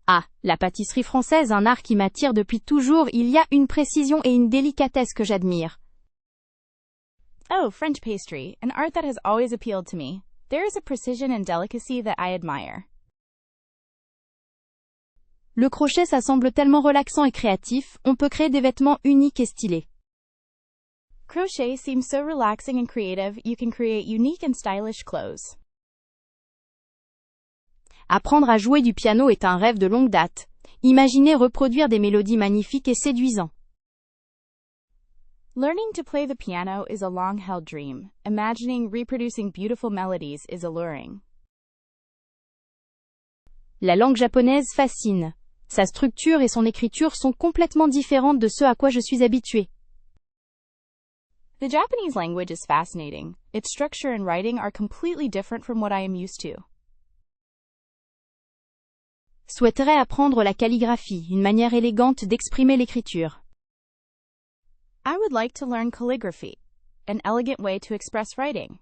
Ah, la pâtisserie française, un art qui m'attire depuis toujours, il y a une précision et une délicatesse que j'admire. Oh, French pastry, an art that has always appealed to me. There is a precision and delicacy that I admire. Le crochet, ça semble tellement relaxant et créatif, on peut créer des vêtements uniques et stylés. Crochet seems so relaxing and creative, you can create unique and stylish clothes. Apprendre à jouer du piano est un rêve de longue date. Imaginez reproduire des mélodies magnifiques et séduisants. Learning to play the piano is a long-held dream. Imagining reproducing beautiful melodies is alluring. La langue japonaise fascine. Sa structure et son écriture sont complètement différentes de ce à quoi je suis habitué. The Japanese language is fascinating. Its structure and writing are completely different from what I am used to. Souhaiterais apprendre la calligraphie, une manière élégante d'exprimer l'écriture. I would like to learn calligraphy, an elegant way to express writing.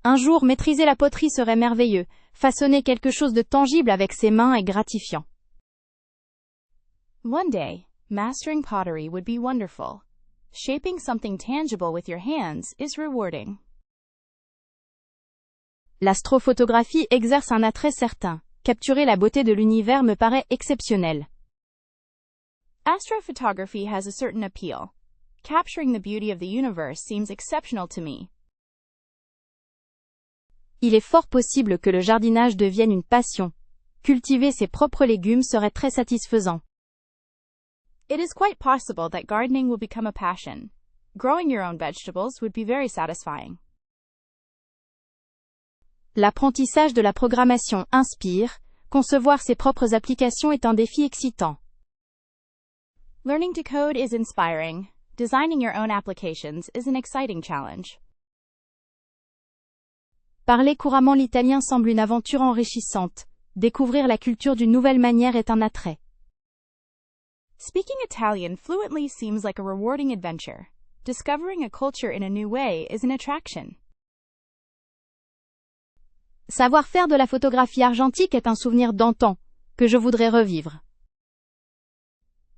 Un jour, maîtriser la poterie serait merveilleux. Façonner quelque chose de tangible avec ses mains est gratifiant. One day, mastering pottery would be wonderful. Shaping something tangible with your hands is rewarding. L'astrophotographie exerce un attrait certain. Capturer la beauté de l'univers me paraît exceptionnel. Astrophotography has a certain appeal. Capturing the beauty of the universe seems exceptional to me. Il est fort possible que le jardinage devienne une passion. Cultiver ses propres légumes serait très satisfaisant. It is quite possible that gardening will become a passion. Growing your own vegetables would be very satisfying. L'apprentissage de la programmation inspire. Concevoir ses propres applications est un défi excitant. Learning to code is inspiring. Designing your own applications is an exciting challenge. Parler couramment l'italien semble une aventure enrichissante. Découvrir la culture d'une nouvelle manière est un attrait. Speaking Italian fluently seems like a rewarding adventure. Discovering a culture in a new way is an attraction. Savoir faire de la photographie argentique est un souvenir d'antan, que je voudrais revivre.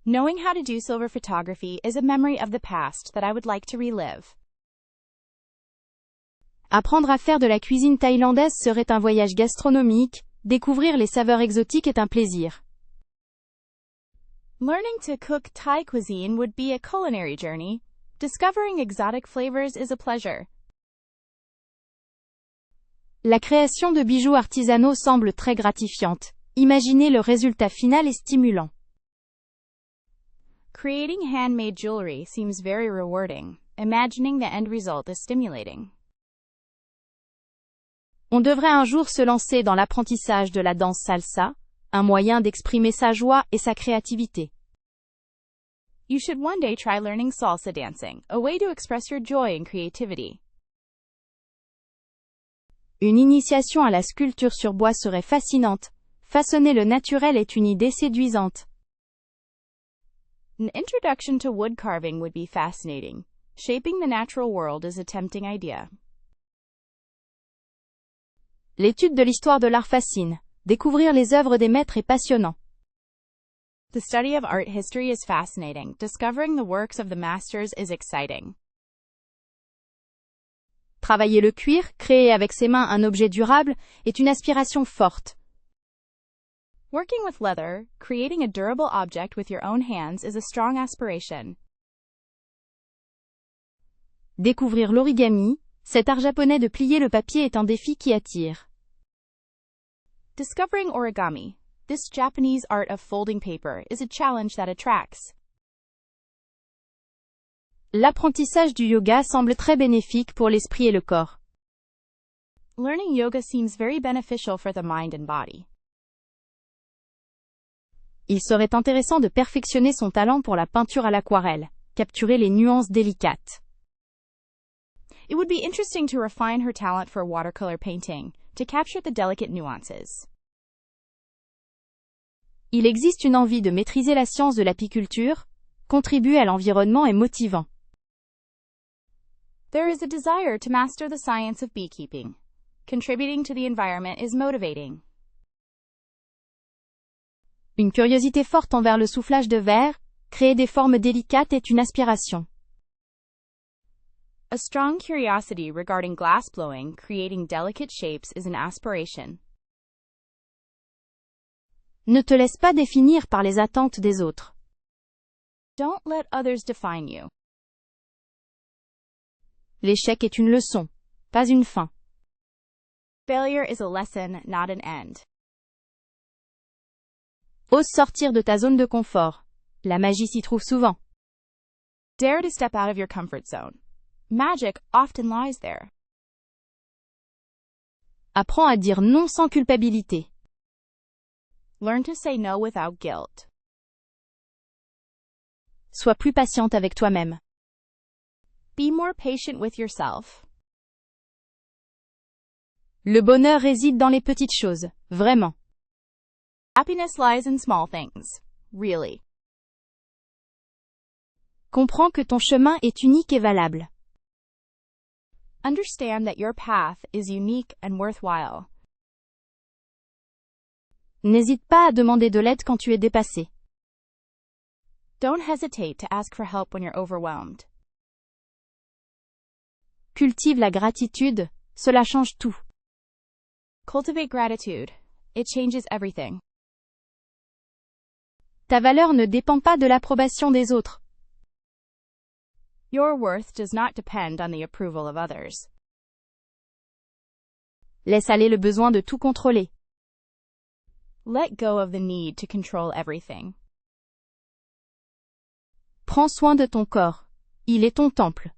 Knowing how to do silver photography is a memory of the past that I would like to relive. Apprendre à faire de la cuisine thaïlandaise serait un voyage gastronomique, découvrir les saveurs exotiques est un plaisir. Learning to cook Thai cuisine would be a culinary journey. Discovering exotic flavors is a pleasure. La création de bijoux artisanaux semble très gratifiante. Imaginer le résultat final est stimulant. Creating handmade jewelry seems very rewarding. Imagining the end result is stimulating. On devrait un jour se lancer dans l'apprentissage de la danse salsa, un moyen d'exprimer sa joie et sa créativité. You should one day try learning salsa dancing, a way to express your joy and creativity. Une initiation à la sculpture sur bois serait fascinante. Façonner le naturel est une idée séduisante. An introduction to wood carving would be fascinating. Shaping the natural world is a tempting idea. L'étude de l'histoire de l'art fascine. Découvrir les œuvres des maîtres est passionnant. The study of art history is fascinating. Discovering the works of the masters is exciting. Travailler le cuir, créer avec ses mains un objet durable, est une aspiration forte. Working with leather, creating a durable object with your own hands is a strong aspiration. Découvrir l'origami, cet art japonais de plier le papier est un défi qui attire. Discovering origami, this Japanese art of folding paper, is a challenge that attracts. L'apprentissage du yoga semble très bénéfique pour l'esprit et le corps. Learning yoga seems very beneficial for the mind and body. Il serait intéressant de perfectionner son talent pour la peinture à l'aquarelle, capturer les nuances délicates. It would be interesting to refine her talent for watercolor painting, to capture the delicate nuances. Il existe une envie de maîtriser la science de l'apiculture, contribuer à l'environnement est motivant. There is a desire to master the science of beekeeping. Contributing to the environment is motivating. Une curiosité forte envers le soufflage de verre, créer des formes délicates est une aspiration. A strong curiosity regarding glass blowing, creating delicate shapes is an aspiration. Ne te laisse pas définir par les attentes des autres. Don't let others define you. L'échec est une leçon, pas une fin. Failure is a lesson, not an end. Ose sortir de ta zone de confort. La magie s'y trouve souvent. Dare to step out of your comfort zone. Magic often lies there. Apprends à dire non sans culpabilité. Learn to say no without guilt. Sois plus patiente avec toi-même. Be more patient with yourself. Le bonheur réside dans les petites choses, vraiment. Happiness lies in small things. Really. Comprends que ton chemin est unique et valable. Understand that your path is unique and worthwhile. N'hésite pas à demander de l'aide quand tu es dépassé. Don't hesitate to ask for help when you're overwhelmed. Cultive la gratitude, cela change tout. Cultivate gratitude. It changes everything. Ta valeur ne dépend pas de l'approbation des autres. Your worth does not depend on the approval of others. Laisse aller le besoin de tout contrôler. Let go of the need to control everything. Prends soin de ton corps. Il est ton temple.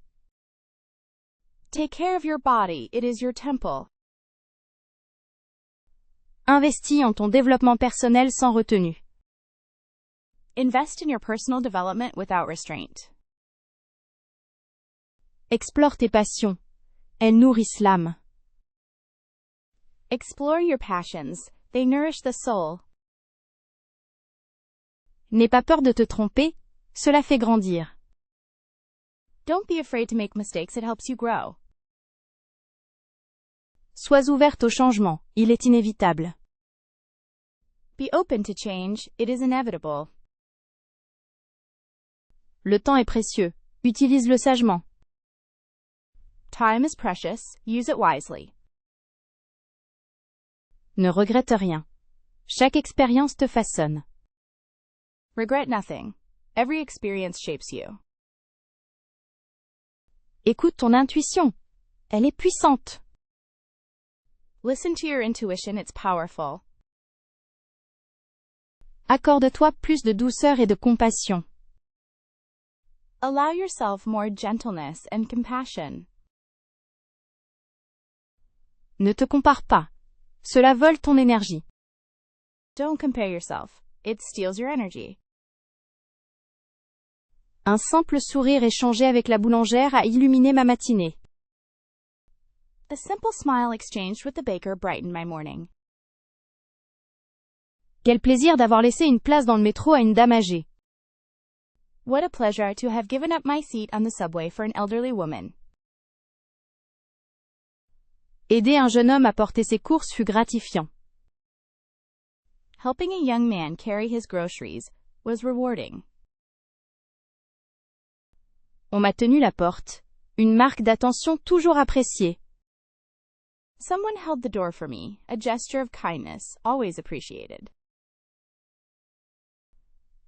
Take care of your body. It is your temple. Investis en ton développement personnel sans retenue. Invest in your personal development without restraint. Explore tes passions. Elles nourrissent l'âme. Explore your passions. They nourish the soul. N'aie pas peur de te tromper, cela fait grandir. Don't be afraid to make mistakes. It helps you grow. Sois ouverte au changement, il est inévitable. Be open to change. It is inevitable. Le temps est précieux, utilise-le sagement. Time is precious. Use it wisely. Ne regrette rien. Chaque expérience te façonne. Regret nothing. Every experience shapes you. Écoute ton intuition. Elle est puissante. Listen to your intuition. It's powerful. Accorde-toi plus de douceur et de compassion. Allow yourself more gentleness and compassion. Ne te compare pas. Cela vole ton énergie. Don't compare yourself. It steals your energy. Un simple sourire échangé avec la boulangère a illuminé ma matinée. A simple smile exchanged with the baker brightened my morning. Quel plaisir d'avoir laissé une place dans le métro à une dame âgée. What a pleasure to have given up my seat on the subway for an elderly woman. Aider un jeune homme à porter ses courses fut gratifiant. Helping a young man carry his groceries was rewarding. On m'a tenu la porte. Une marque d'attention toujours appréciée. Someone held the door for me, a gesture of kindness, always appreciated.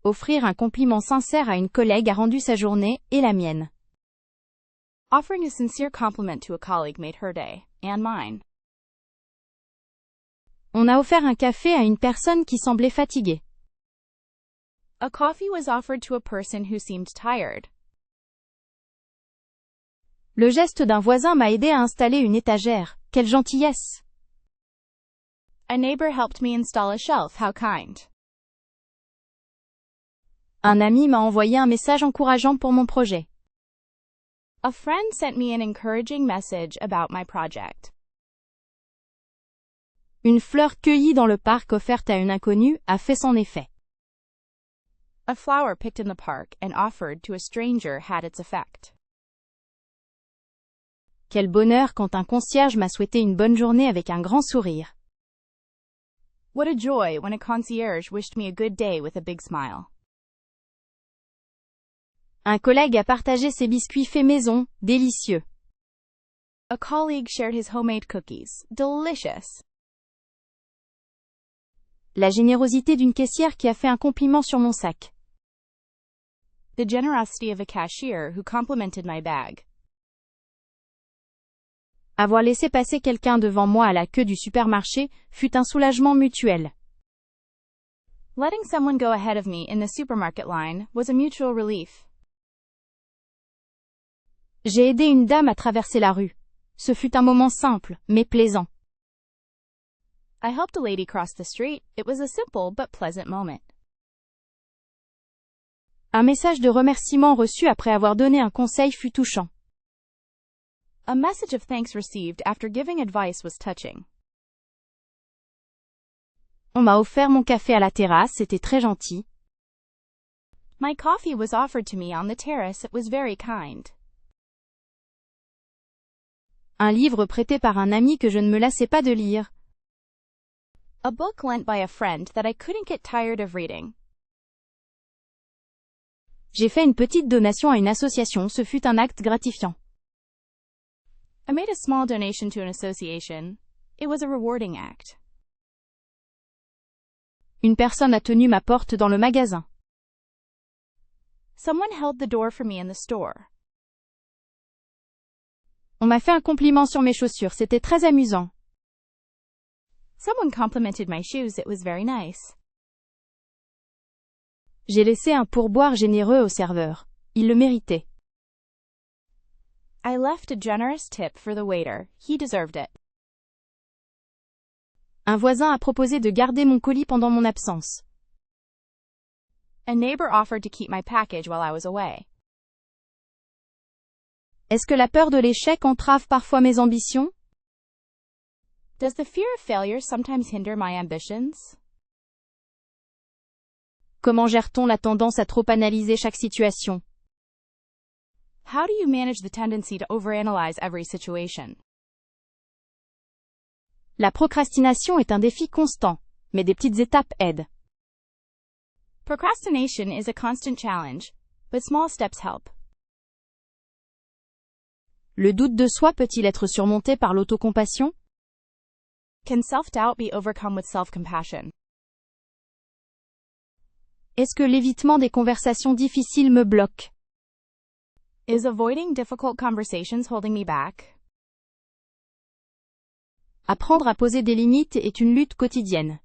Offrir un compliment sincère à une collègue a rendu sa journée et la mienne. Offering a sincere compliment to a colleague made her day, and mine. On a offert un café à une personne qui semblait fatiguée. A coffee was offered to a person who seemed tired. Le geste d'un voisin m'a aidé à installer une étagère. Quelle gentillesse! A neighbor helped me install a shelf. How kind. Un ami m'a envoyé un message encourageant pour mon projet. A friend sent me an encouraging message about my project. Une fleur cueillie dans le parc offerte à une inconnue a fait son effet. A flower picked in the park and offered to a stranger had its effect. Quel bonheur quand un concierge m'a souhaité une bonne journée avec un grand sourire. What a joy when a concierge wished me a good day with a big smile. Un collègue a partagé ses biscuits faits maison, délicieux. A colleague shared his homemade cookies. Delicious. La générosité d'une caissière qui a fait un compliment sur mon sac. The generosity of a cashier who complimented my bag. Avoir laissé passer quelqu'un devant moi à la queue du supermarché fut un soulagement mutuel. Letting someone go ahead of me in the supermarket line was a mutual relief. J'ai aidé une dame à traverser la rue. Ce fut un moment simple, mais plaisant. I helped a lady cross the street. It was a simple but pleasant moment. Un message de remerciement reçu après avoir donné un conseil fut touchant. A message of thanks received after giving advice was touching. On m'a offert mon café à la terrasse, c'était très gentil. My coffee was offered to me on the terrace. It was very kind. Un livre prêté par un ami que je ne me lassais pas de lire. A book lent by a friend that I couldn't get tired of reading. J'ai fait une petite donation à une association, ce fut un acte gratifiant. I made a small donation to an association. It was a rewarding act. Une personne a tenu ma porte dans le magasin. Someone held the door for me in the store. On m'a fait un compliment sur mes chaussures, c'était très amusant. Someone complimented my shoes. It was very nice. J'ai laissé un pourboire généreux au serveur. Il le méritait. I left a generous tip for the waiter. He deserved it. Un voisin a proposé de garder mon colis pendant mon absence. A neighbor offered to keep my package while I was away. Est-ce que la peur de l'échec entrave parfois mes ambitions? Does the fear of failure sometimes hinder my ambitions? Comment gère-t-on la tendance à trop analyser chaque situation? How do you manage the tendency to overanalyze every situation? La procrastination est un défi constant, mais des petites étapes aident. Procrastination is a constant challenge, but small steps help. Le doute de soi peut-il être surmonté par l'autocompassion? Can self-doubt be overcome with self-compassion? Est-ce que l'évitement des conversations difficiles me bloque? Is avoiding difficult conversations holding me back? Apprendre à poser des limites est une lutte quotidienne.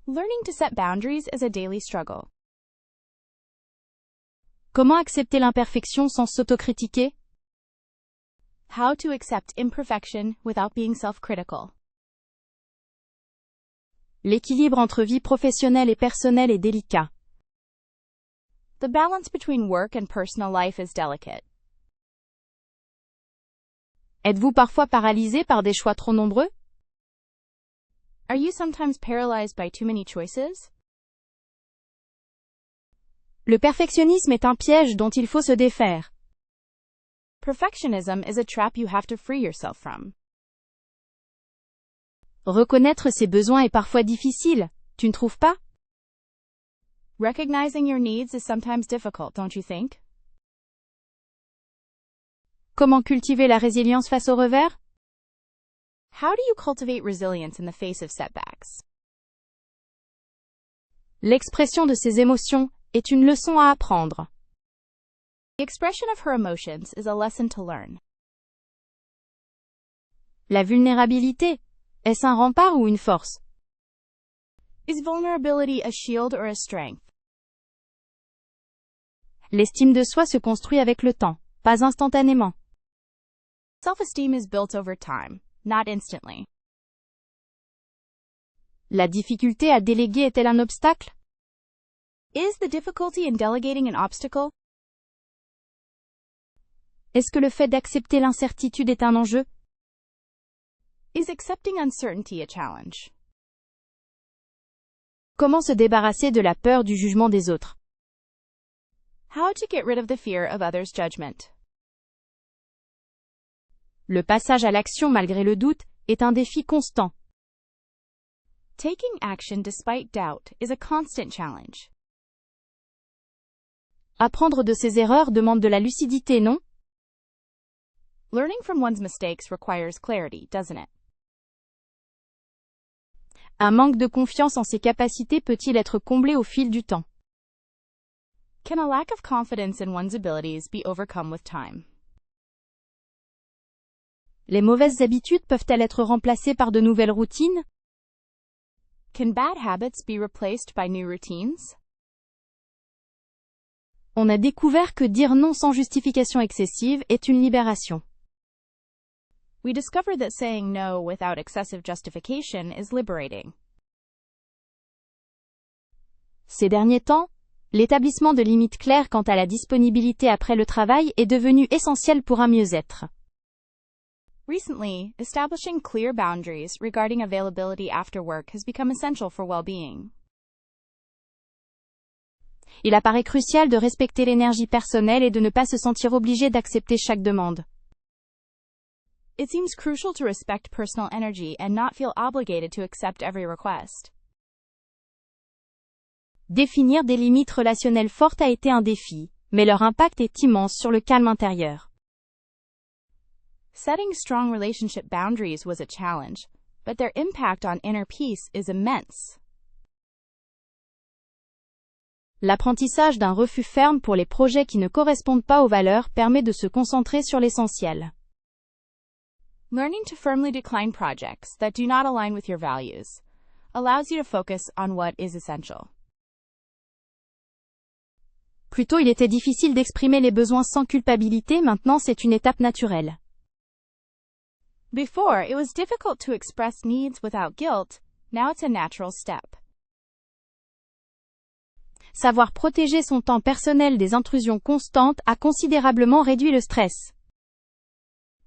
Learning to set boundaries is a daily struggle. Comment accepter l'imperfection sans s'autocritiquer? How to accept imperfection without being self-critical. L'équilibre entre vie professionnelle et personnelle est délicat. The balance between work and personal life is delicate. Êtes-vous parfois paralysé par des choix trop nombreux? Are you sometimes paralyzed by too many choices? Le perfectionnisme est un piège dont il faut se défaire. Perfectionism is a trap you have to free yourself from. Reconnaître ses besoins est parfois difficile, tu ne trouves pas? Recognizing your needs is sometimes difficult, don't you think? Comment cultiver la résilience face aux revers? How do you cultivate resilience in the face of setbacks? L'expression de ses émotions est une leçon à apprendre. The expression of her emotions is a lesson to learn. La vulnérabilité, est-ce un rempart ou une force? Is vulnerability a shield or a strength? L'estime de soi se construit avec le temps, pas instantanément. Self-esteem is built over time, not instantly. La difficulté à déléguer est-elle un obstacle? Is the difficulty in delegating an obstacle? Est-ce que le fait d'accepter l'incertitude est un enjeu? Is accepting uncertainty a challenge? Comment se débarrasser de la peur du jugement des autres? How to get rid of the fear of others' judgment? Le passage à l'action malgré le doute est un défi constant. Taking action despite doubt is a constant challenge. Apprendre de ses erreurs demande de la lucidité, non? Learning from one's mistakes requires clarity, doesn't it? Un manque de confiance en ses capacités peut-il être comblé au fil du temps? Can a lack of confidence in one's abilities be overcome with time? Les mauvaises habitudes peuvent-elles être remplacées par de nouvelles routines? Can bad habits be replaced by new routines? On a découvert que dire non sans justification excessive est une libération. We discovered that saying no without excessive justification is liberating. Ces derniers temps, l'établissement de limites claires quant à la disponibilité après le travail est devenu essentiel pour un mieux-être. Recently, establishing clear boundaries regarding availability after work has become essential for well-being. Il apparaît crucial de respecter l'énergie personnelle et de ne pas se sentir obligé d'accepter chaque demande. It seems crucial to respect personal energy and not feel obligated to accept every request. Définir des limites relationnelles fortes a été un défi, mais leur impact est immense sur le calme intérieur. Setting strong relationship boundaries was a challenge, but their impact on inner peace is immense. L'apprentissage d'un refus ferme pour les projets qui ne correspondent pas aux valeurs permet de se concentrer sur l'essentiel. Learning to firmly decline projects that do not align with your values allows you to focus on what is essential. Plus tôt il était difficile d'exprimer les besoins sans culpabilité, maintenant c'est une étape naturelle. Before, it was difficult to express needs without guilt. Now it's a natural step. Savoir protéger son temps personnel des intrusions constantes a considérablement réduit le stress.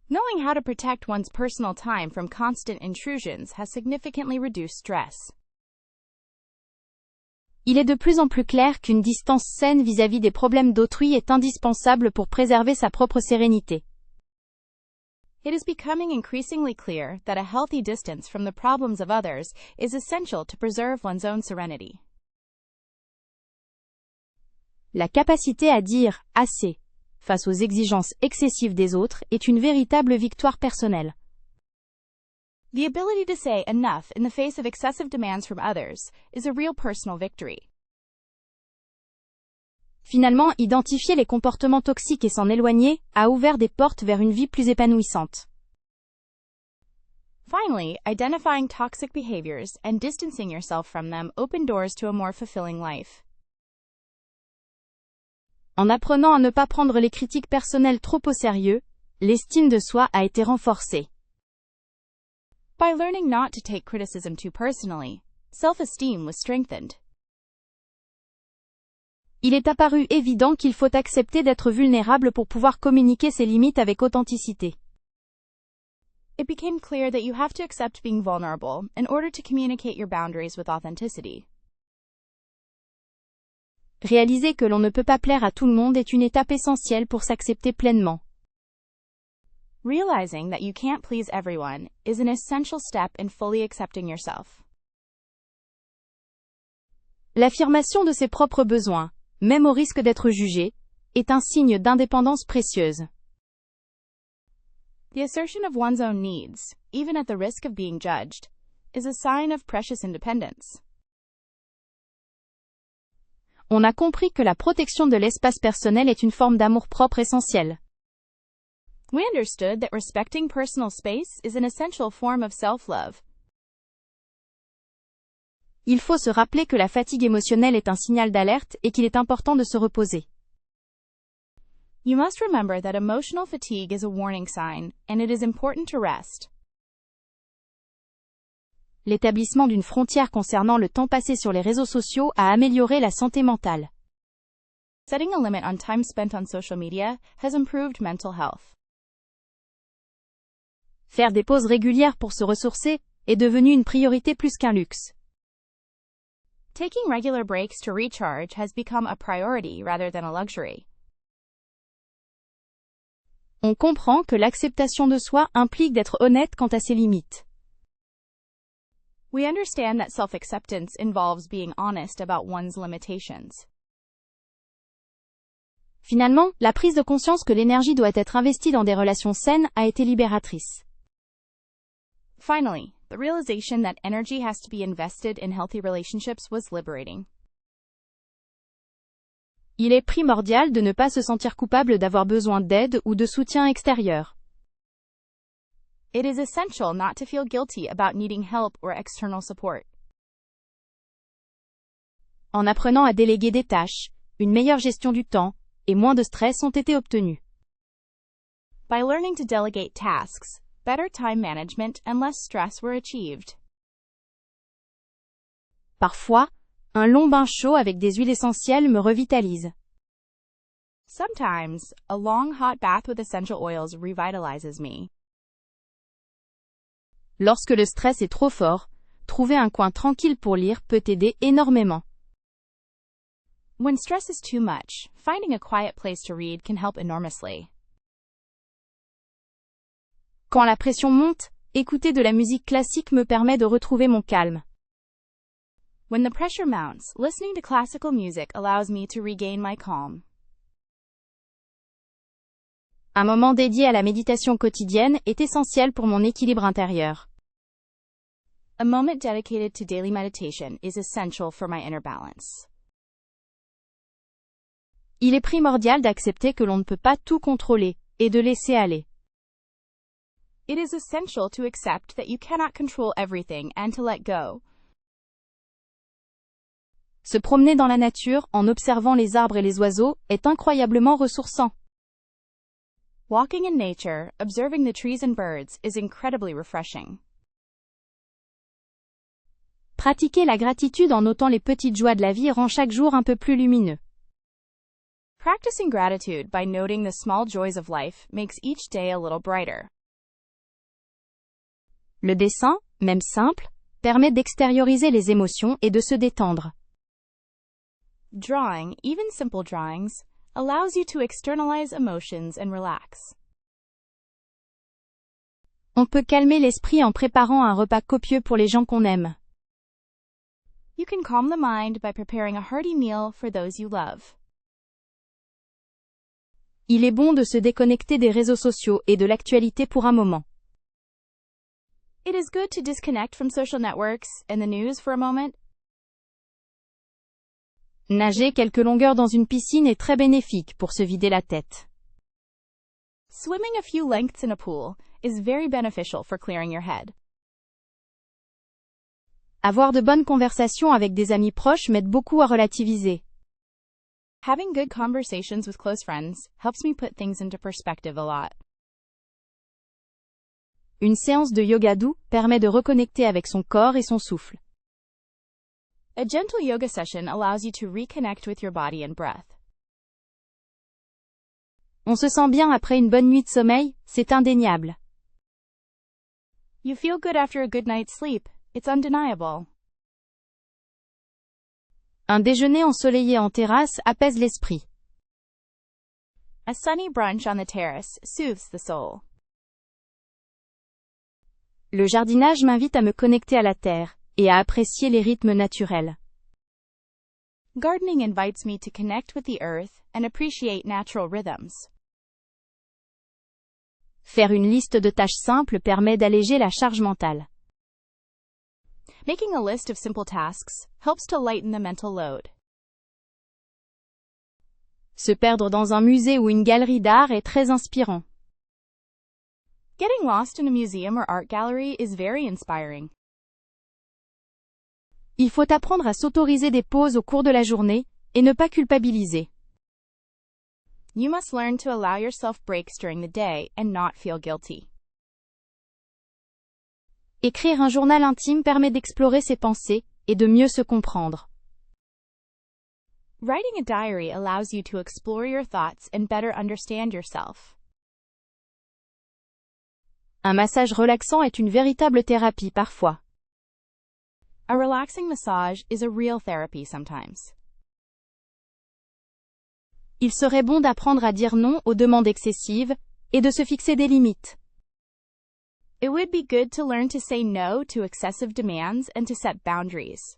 Knowing how to protect one's personal time from constant intrusions has significantly reduced stress. Il est de plus en plus clair qu'une distance saine vis-à-vis des problèmes d'autrui est indispensable pour préserver sa propre sérénité. It is becoming increasingly clear that a healthy distance from the problems of others is essential to preserve one's own serenity. La capacité à dire « assez » face aux exigences excessives des autres est une véritable victoire personnelle. The ability to say enough in the face of excessive demands from others is a real personal victory. Finalement, identifier les comportements toxiques et s'en éloigner a ouvert des portes vers une vie plus épanouissante. Finally, identifying toxic behaviors and distancing yourself from them open doors to a more fulfilling life. En apprenant à ne pas prendre les critiques personnelles trop au sérieux, l'estime de soi a été renforcée. By learning not to take criticism too personally, self-esteem was strengthened. Il est apparu évident qu'il faut accepter d'être vulnérable pour pouvoir communiquer ses limites avec authenticité. It became clear that you have to accept being vulnerable in order to communicate your boundaries with authenticity. Réaliser que l'on ne peut pas plaire à tout le monde est une étape essentielle pour s'accepter pleinement. Realizing that you can't please everyone is an essential step in fully accepting yourself. L'affirmation de ses propres besoins, même au risque d'être jugé, est un signe d'indépendance précieuse. The assertion of one's own needs, even at the risk of being judged, is a sign of precious independence. On a compris que la protection de l'espace personnel est une forme d'amour-propre essentielle. We understood that respecting personal space is an essential form of self-love. Il faut se rappeler que la fatigue émotionnelle est un signal d'alerte et qu'il est important de se reposer. You must remember that emotional fatigue is a warning sign, and it is important to rest. L'établissement d'une frontière concernant le temps passé sur les réseaux sociaux a amélioré la santé mentale. Setting a limit on time spent on social media has improved mental health. Faire des pauses régulières pour se ressourcer est devenu une priorité plus qu'un luxe. Taking regular breaks to recharge has become a priority rather than a luxury. On comprend que l'acceptation de soi implique d'être honnête quant à ses limites. We understand that self-acceptance involves being honest about one's limitations. Finalement, la prise de conscience que l'énergie doit être investie dans des relations saines a été libératrice. Finally, the realization that energy has to be invested in healthy relationships was liberating. Il est primordial de ne pas se sentir coupable d'avoir besoin d'aide ou de soutien extérieur. It is essential not to feel guilty about needing help or external support. En apprenant à déléguer des tâches, une meilleure gestion du temps et moins de stress ont été obtenus. By learning to delegate tasks, better time management and less stress were achieved. Parfois, un long bain chaud avec des huiles essentielles me revitalise. Sometimes, a long hot bath with essential oils revitalizes me. Lorsque le stress est trop fort, trouver un coin tranquille pour lire peut aider énormément. When stress is too much, finding a quiet place to read can help enormously. Quand la pression monte, écouter de la musique classique me permet de retrouver mon calme. When the pressure mounts, listening to classical music allows me to regain my calm. Un moment dédié à la méditation quotidienne est essentiel pour mon équilibre intérieur. A moment dedicated to daily meditation is essential for my inner balance. Il est primordial d'accepter que l'on ne peut pas tout contrôler, et de laisser aller. It is essential to accept that you cannot control everything and to let go. Se promener dans la nature, en observant les arbres et les oiseaux, est incroyablement ressourçant. Walking in nature, observing the trees and birds, is incredibly refreshing. Pratiquer la gratitude en notant les petites joies de la vie rend chaque jour un peu plus lumineux. Practicing gratitude by noting the small joys of life makes each day a little brighter. Le dessin, même simple, permet d'extérioriser les émotions et de se détendre. Drawing, even simple drawings, allows you to externalize emotions and relax. On peut calmer l'esprit en préparant un repas copieux pour les gens qu'on aime. You can calm the mind by preparing a hearty meal for those you love. Il est bon de se déconnecter des réseaux sociaux et de l'actualité pour un moment. It is good to disconnect from social networks and the news for a moment. Nager quelques longueurs dans une piscine est très bénéfique pour se vider la tête. Swimming a few lengths in a pool is very beneficial for clearing your head. Avoir de bonnes conversations avec des amis proches m'aide beaucoup à relativiser. Having good conversations with close friends helps me put things into perspective a lot. Une séance de yoga doux permet de reconnecter avec son corps et son souffle. A gentle yoga session allows you to reconnect with your body and breath. On se sent bien après une bonne nuit de sommeil, c'est indéniable. You feel good after a good night's sleep. It's undeniable. Un déjeuner ensoleillé en terrasse apaise l'esprit. A sunny brunch on the terrace soothes the soul. Le jardinage m'invite à me connecter à la terre et à apprécier les rythmes naturels. Gardening invites me to connect with the earth and appreciate natural rhythms. Faire une liste de tâches simples permet d'alléger la charge mentale. Making a list of simple tasks helps to lighten the mental load. Se perdre dans un musée ou une galerie d'art est très inspirant. Getting lost in a museum or art gallery is very inspiring. Il faut apprendre à s'autoriser des pauses au cours de la journée et ne pas culpabiliser. You must learn to allow yourself breaks during the day and not feel guilty. Écrire un journal intime permet d'explorer ses pensées et de mieux se comprendre. Writing a diary allows you to explore your thoughts and better understand yourself. Un massage relaxant est une véritable thérapie parfois. A relaxing massage is a real therapy sometimes. Il serait bon d'apprendre à dire non aux demandes excessives et de se fixer des limites. It would be good to learn to say no to excessive demands and to set boundaries.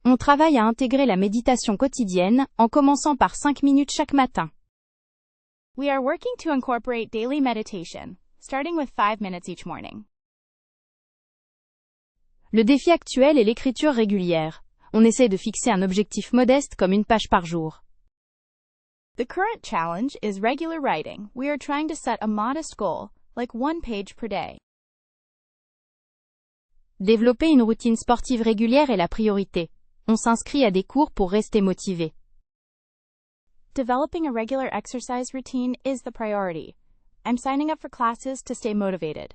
On travaille à intégrer la méditation quotidienne, en commençant par 5 minutes chaque matin. We are working to incorporate daily meditation, starting with 5 minutes each morning. Le défi actuel est l'écriture régulière. On essaie de fixer un objectif modeste comme une page par jour. The current challenge is regular writing. We are trying to set a modest goal, like 1 page per day. Développer une routine sportive régulière est la priorité. On s'inscrit à des cours pour rester motivé. Developing a regular exercise routine is the priority. I'm signing up for classes to stay motivated.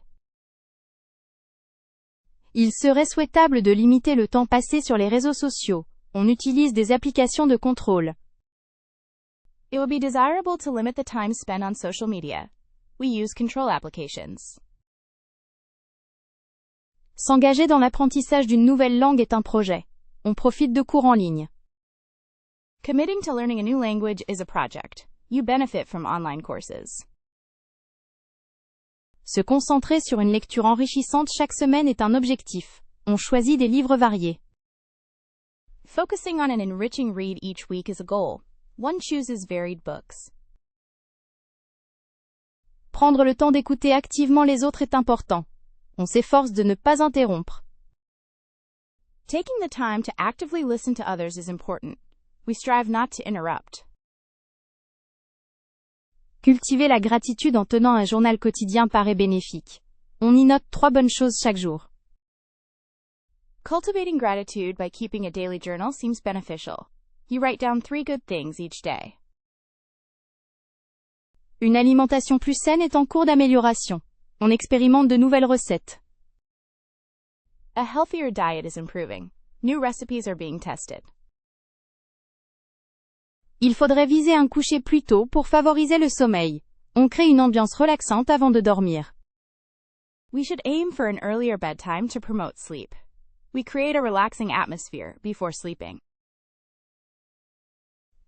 Il serait souhaitable de limiter le temps passé sur les réseaux sociaux. On utilise des applications de contrôle. It would be desirable to limit the time spent on social media. We use control applications. S'engager dans l'apprentissage d'une nouvelle langue est un projet. On profite de cours en ligne. Committing to learning a new language is a project. You benefit from online courses. Se concentrer sur une lecture enrichissante chaque semaine est un objectif. On choisit des livres variés. Focusing on an enriching read each week is a goal. One chooses varied books. Prendre le temps d'écouter activement les autres est important. On s'efforce de ne pas interrompre. Taking the time to actively listen to others is important. We strive not to interrupt. Cultiver la gratitude en tenant un journal quotidien paraît bénéfique. On y note 3 bonnes choses chaque jour. Cultivating gratitude by keeping a daily journal seems beneficial. You write down 3 good things each day. Une alimentation plus saine est en cours d'amélioration. On expérimente de nouvelles recettes. A healthier diet is improving. New recipes are being tested. Il faudrait viser un coucher plus tôt pour favoriser le sommeil. On crée une ambiance relaxante avant de dormir. We should aim for an earlier bedtime to promote sleep. We create a relaxing atmosphere before sleeping.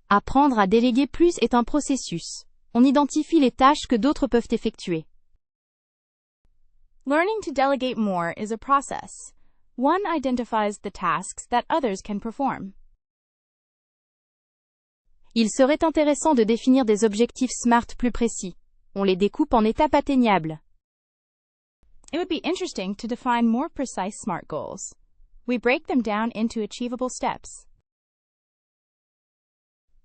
Apprendre à déléguer plus est un processus. On identifie les tâches que d'autres peuvent effectuer. Learning to delegate more is a process. One identifies the tasks that others can perform. Il serait intéressant de définir des objectifs SMART plus précis. On les découpe en étapes atteignables. It would be interesting to define more precise SMART goals. We break them down into achievable steps.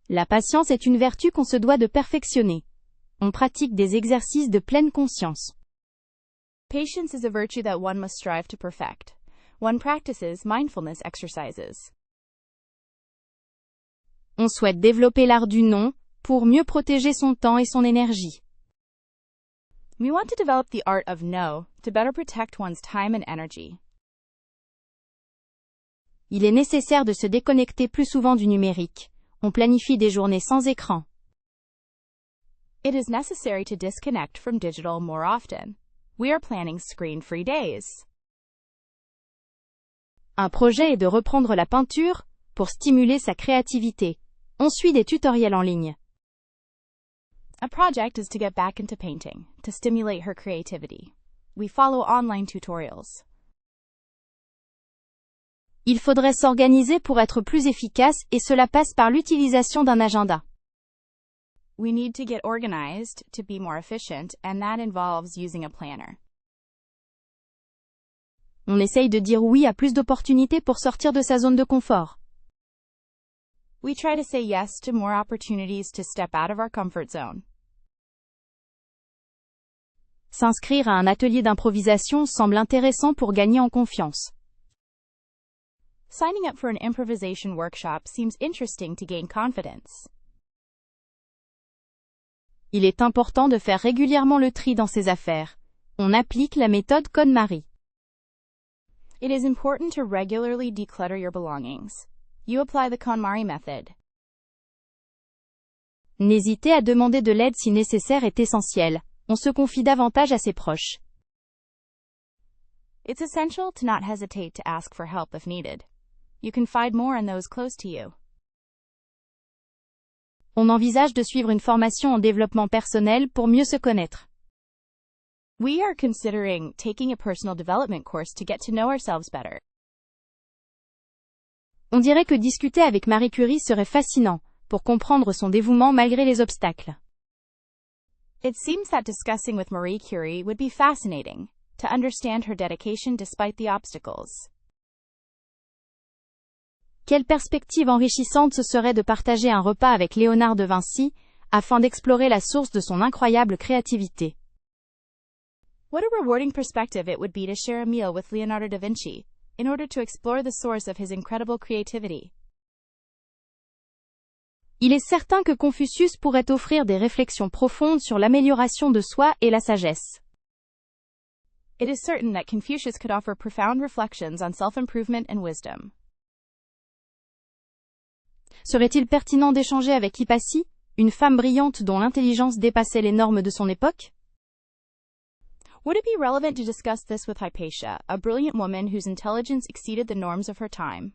La patience est une vertu qu'on se doit de perfectionner. On pratique des exercices de pleine conscience. Patience is a virtue that one must strive to perfect. One practices mindfulness exercises. On souhaite développer l'art du non, pour mieux protéger son temps et son énergie. We want to develop the art of no, to better protect one's time and energy. Il est nécessaire de se déconnecter plus souvent du numérique. On planifie des journées sans écran. It is necessary to disconnect from digital more often. We are planning screen-free days. Un projet est de reprendre la peinture, pour stimuler sa créativité. On suit des tutoriels en ligne. A project is to get back into painting, to stimulate her creativity. We follow online tutorials. Il faudrait s'organiser pour être plus efficace et cela passe par l'utilisation d'un agenda. We need to get organized to be more efficient, and that involves using a planner. On essaye de dire oui à plus d'opportunités pour sortir de sa zone de confort. We try to say yes to more opportunities to step out of our comfort zone. S'inscrire à un atelier d'improvisation semble intéressant pour gagner en confiance. Signing up for an improvisation workshop seems interesting to gain confidence. Il est important de faire régulièrement le tri dans ses affaires. On applique la méthode KonMari. It is important to regularly declutter your belongings. You apply the KonMari method. N'hésiter à demander de l'aide si nécessaire est essentiel. On se confie davantage à ses proches. It's essential to not hesitate to ask for help if needed. You confide more in those close to you. On envisage de suivre une formation en développement personnel pour mieux se connaître. We are considering taking a personal development course to get to know ourselves better. On dirait que discuter avec Marie Curie serait fascinant, pour comprendre son dévouement malgré les obstacles. It seems that discussing with Marie Curie would be fascinating, to understand her dedication despite the obstacles. Quelle perspective enrichissante ce serait de partager un repas avec Léonard de Vinci, afin d'explorer la source de son incroyable créativité. What a rewarding perspective it would be to share a meal with Leonardo da Vinci, in order to explore the source of his incredible creativity. Il est certain que Confucius pourrait offrir des réflexions profondes sur l'amélioration de soi et la sagesse. It is certain that Confucius could offer profound reflections on self-improvement and wisdom. Serait-il pertinent d'échanger avec Hypatie, une femme brillante dont l'intelligence dépassait les normes de son époque? Would it be relevant to discuss this with Hypatia, a brilliant woman whose intelligence exceeded the norms of her time?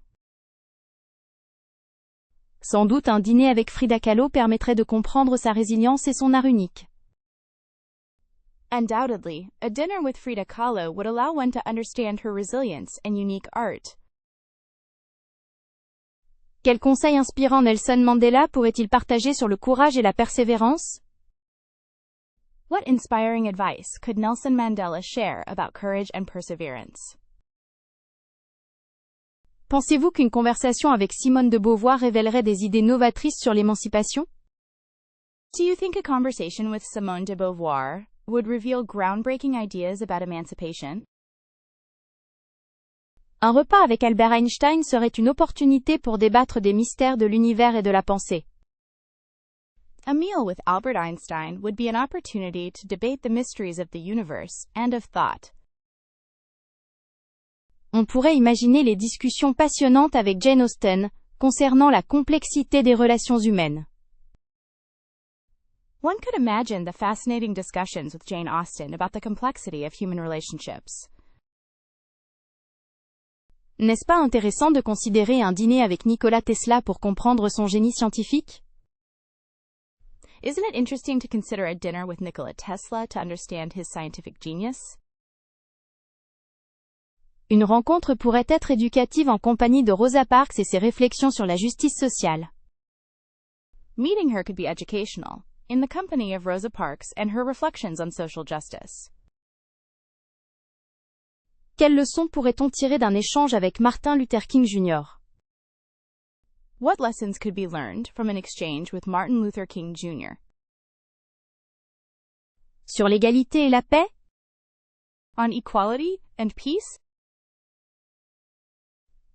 Sans doute un dîner avec Frida Kahlo permettrait de comprendre sa résilience et son art unique. Undoubtedly, a dinner with Frida Kahlo would allow one to understand her resilience and unique art. Quel conseil inspirant Nelson Mandela pourrait-il partager sur le courage et la persévérance? What inspiring advice could Nelson Mandela share about courage and perseverance? Pensez-vous qu'une conversation avec Simone de Beauvoir révélerait des idées novatrices sur l'émancipation? Do you think a conversation with Simone de Beauvoir would reveal groundbreaking ideas about emancipation? Un repas avec Albert Einstein serait une opportunité pour débattre des mystères de l'univers et de la pensée. A meal with Albert Einstein would be an opportunity to debate the mysteries of the universe and of thought. On pourrait imaginer les discussions passionnantes avec Jane Austen, concernant la complexité des relations humaines. One could imagine the fascinating discussions with Jane Austen about the complexity of human relationships. N'est-ce pas intéressant de considérer un dîner avec Nikola Tesla pour comprendre son génie scientifique? Isn't it interesting to consider a dinner with Nikola Tesla to understand his scientific genius? Une rencontre pourrait être éducative en compagnie de Rosa Parks et ses réflexions sur la justice sociale. Meeting her could be educational, in the company of Rosa Parks and her reflections on social justice. Quelles leçons pourrait-on tirer d'un échange avec Martin Luther King Jr.? What lessons could be learned from an exchange with Martin Luther King Jr.? Sur l'égalité et la paix? On equality and peace?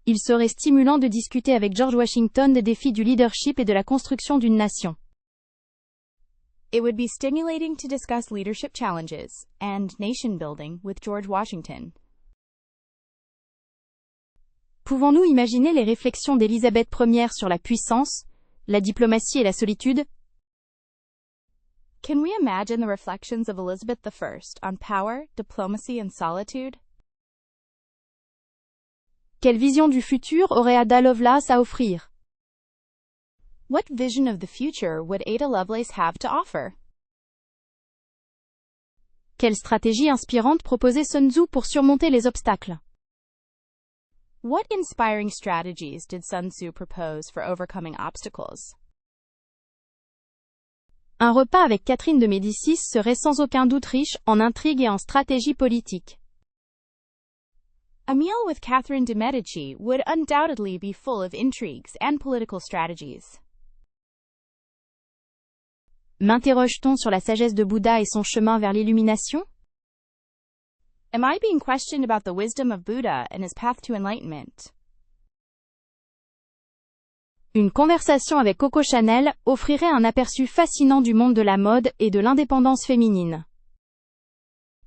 Il serait stimulant de discuter avec George Washington des défis du leadership et de la construction d'une nation. It would be stimulating to discuss leadership challenges and nation building with George Washington. Pouvons-nous imaginer les réflexions d'Élisabeth I sur la puissance, la diplomatie et la solitude? Can we imagine the reflections of Elizabeth I on power, diplomacy and solitude? Quelle vision du futur aurait Ada Lovelace à offrir? What vision of the future would Ada Lovelace have to offer? Quelle stratégie inspirante proposait Sun Tzu pour surmonter les obstacles? What inspiring strategies did Sun Tzu propose for overcoming obstacles? Un repas avec Catherine de Médicis serait sans aucun doute riche en intrigues et en stratégie politique. A meal with Catherine de Medici would undoubtedly be full of intrigues and political strategies. M'interroge-t-on sur la sagesse de Bouddha et son chemin vers l'illumination? Am I being questioned about the wisdom of Buddha and his path to enlightenment? Une conversation avec Coco Chanel offrirait un aperçu fascinant du monde de la mode et de l'indépendance féminine.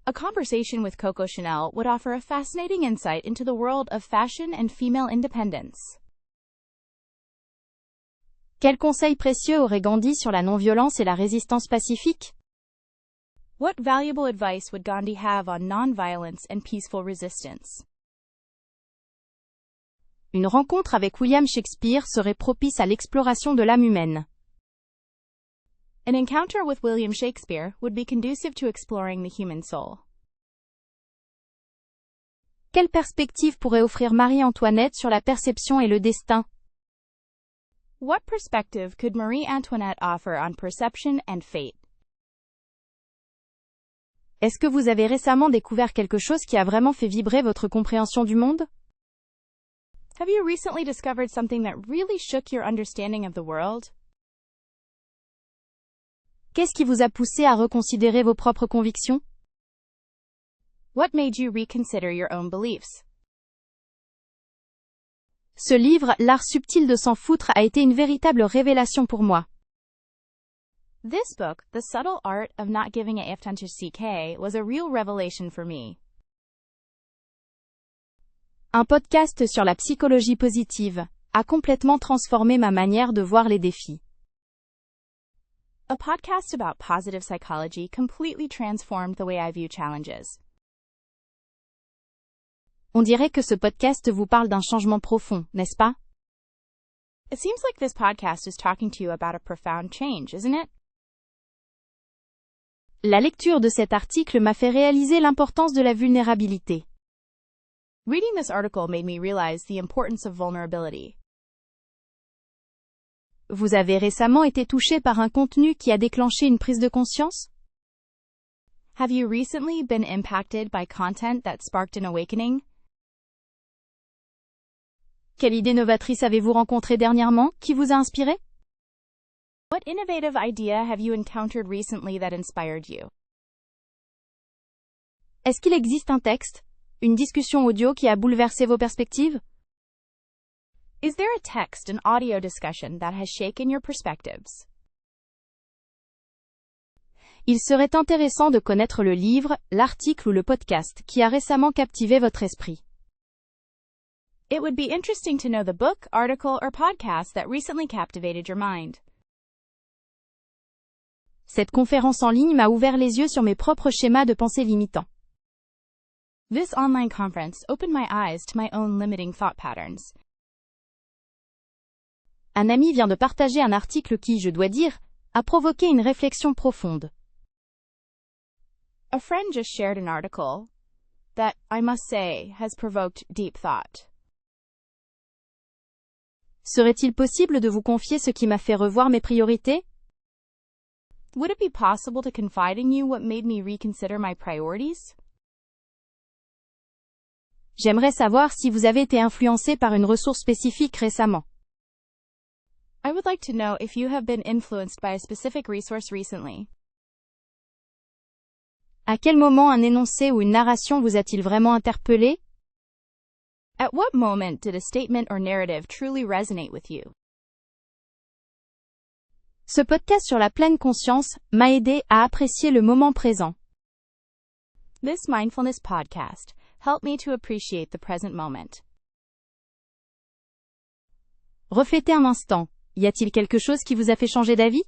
A conversation with Coco Chanel would offer a fascinating insight into the world of fashion and female independence. Quel conseil précieux aurait Gandhi sur la non-violence et la résistance pacifique? What valuable advice would Gandhi have on non-violence and peaceful resistance? Une rencontre avec William Shakespeare serait propice à l'exploration de l'âme humaine. An encounter with William Shakespeare would be conducive to exploring the human soul. Quelle perspective pourrait offrir Marie-Antoinette sur la perception et le destin? What perspective could Marie Antoinette offer on perception and fate? Est-ce que vous avez récemment découvert quelque chose qui a vraiment fait vibrer votre compréhension du monde? Have you recently discovered something that really shook your understanding of the world? Qu'est-ce qui vous a poussé à reconsidérer vos propres convictions? What made you reconsider your own beliefs? Ce livre, L'art subtil de s'en foutre, a été une véritable révélation pour moi. This book, The Subtle Art of Not Giving a F to CK, was a real revelation for me. Un podcast sur la psychologie positive a complètement transformé ma manière de voir les défis. A podcast about positive psychology completely transformed the way I view challenges. On dirait que ce podcast vous parle d'un changement profond, n'est-ce pas? It seems like this podcast is talking to you about a profound change, isn't it? La lecture de cet article m'a fait réaliser l'importance de la vulnérabilité. Reading this article made me realize the importance of vulnerability. Vous avez récemment été touché par un contenu qui a déclenché une prise de conscience? Have you recently been impacted by content that sparked an awakening? Quelle idée novatrice avez-vous rencontrée dernièrement qui vous a inspiré? What innovative idea have you encountered recently that inspired you? Est-ce qu'il existe un texte, une discussion audio qui a bouleversé vos perspectives? Is there a text, an audio discussion that has shaken your perspectives? Il serait intéressant de connaître le livre, l'article ou le podcast qui a récemment captivé votre esprit. It would be interesting to know the book, article, or podcast that recently captivated your mind. Cette conférence en ligne m'a ouvert les yeux sur mes propres schémas de pensée limitants. This online conference opened my eyes to my own limiting thought patterns. Un ami vient de partager un article qui, je dois dire, a provoqué une réflexion profonde. A friend just shared an article that, I must say, has provoked deep thought. Serait-il possible de vous confier ce qui m'a fait revoir mes priorités? Would it be possible to confide in you what made me reconsider my priorities? J'aimerais savoir si vous avez été influencé par une ressource spécifique récemment. I would like to know if you have been influenced by a specific resource recently. À quel moment un énoncé ou une narration vous a-t-il vraiment interpellé? At what moment did a statement or narrative truly resonate with you? Ce podcast sur la pleine conscience m'a aidé à apprécier le moment présent. This mindfulness podcast helped me to appreciate the present moment. Reflétez un instant. Y a-t-il quelque chose qui vous a fait changer d'avis?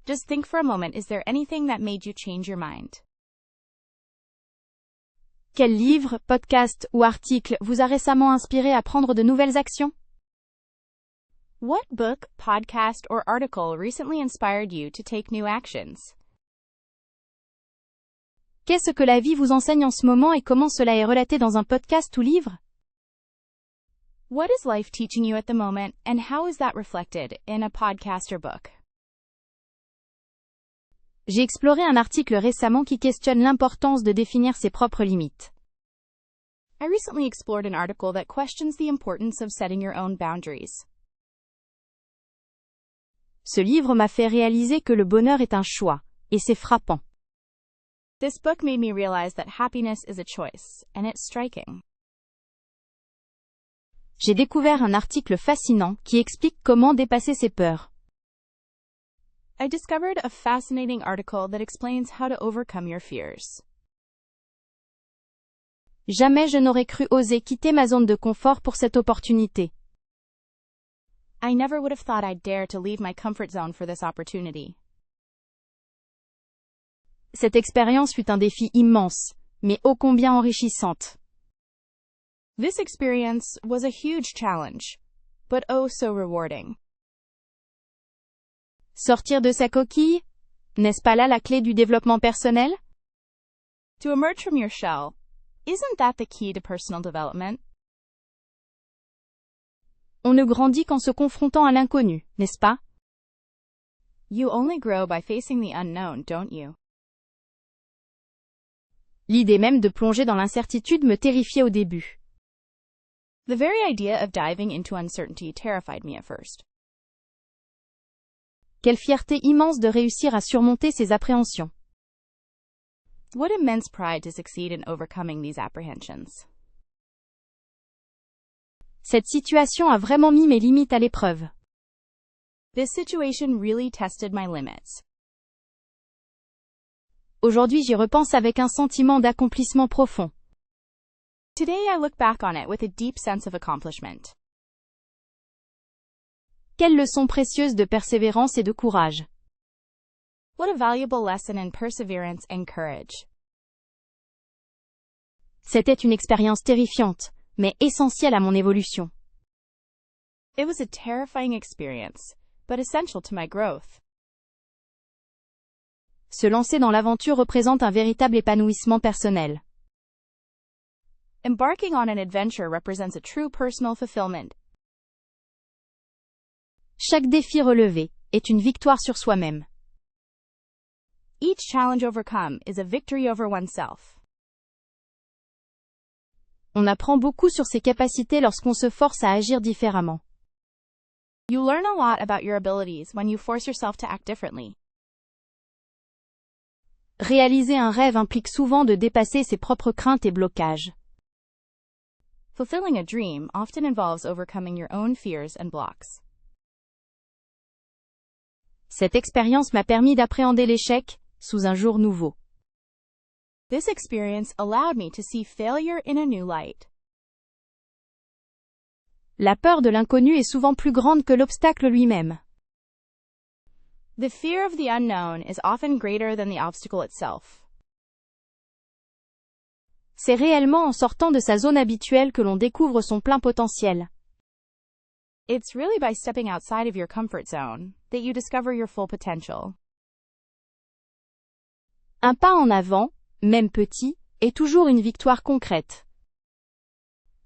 Just think for a moment, is there anything that made you change your mind? Quel livre, podcast ou article vous a récemment inspiré à prendre de nouvelles actions? What book, podcast, or article recently inspired you to take new actions? Qu'est-ce que la vie vous enseigne en ce moment et comment cela est relaté dans un podcast ou livre? What is life teaching you at the moment, and how is that reflected in a podcast or book? J'ai exploré un article récemment qui questionne l'importance de définir ses propres limites. I recently explored an article that questions the importance of setting your own boundaries. Ce livre m'a fait réaliser que le bonheur est un choix, et c'est frappant. This book made me realize that happiness is a choice, and it's striking. J'ai découvert un article fascinant qui explique comment dépasser ses peurs. I discovered a fascinating article that explains how to overcome your fears. Jamais je n'aurais cru oser quitter ma zone de confort pour cette opportunité. I never would have thought I'd dare to leave my comfort zone for this opportunity. Cette expérience fut un défi immense, mais ô combien enrichissante. This experience was a huge challenge, but oh so rewarding. Sortir de sa coquille? N'est-ce pas là la clé du développement personnel? To emerge from your shell, Isn't that the key to personal development? On ne grandit qu'en se confrontant à l'inconnu, n'est-ce pas? You only grow by facing the unknown, don't you? L'idée même de plonger dans l'incertitude me terrifiait au début. The very idea of diving into uncertainty terrified me at first. Quelle fierté immense de réussir à surmonter ces appréhensions. What immense pride to succeed in overcoming these apprehensions. Cette situation a vraiment mis mes limites à l'épreuve. This situation really tested my limits. Aujourd'hui, j'y repense avec un sentiment d'accomplissement profond. Today I look back on it with a deep sense of accomplishment. Quelle leçon précieuse de persévérance et de courage. What a valuable lesson in perseverance and courage. C'était une expérience terrifiante, mais essentielle à mon évolution. It was a terrifying experience, but essential to my growth. Se lancer dans l'aventure représente un véritable épanouissement personnel. Embarking on an adventure represents a true personal fulfillment. Chaque défi relevé est une victoire sur soi-même. Each challenge overcome is a victory over oneself. On apprend beaucoup sur ses capacités lorsqu'on se force à agir différemment. You learn a lot about your abilities when you force yourself to act differently. Réaliser un rêve implique souvent de dépasser ses propres craintes et blocages. Fulfilling a dream often involves overcoming your own fears and blocks. Cette expérience m'a permis d'appréhender l'échec sous un jour nouveau. This experience allowed me to see failure in a new light. La peur de l'inconnu est souvent plus grande que l'obstacle lui-même. The fear of the unknown is often greater than the obstacle itself. C'est réellement en sortant de sa zone habituelle que l'on découvre son plein potentiel. It's really by stepping outside of your comfort zone that you discover your full potential. Un pas en avant, même petit, est toujours une victoire concrète.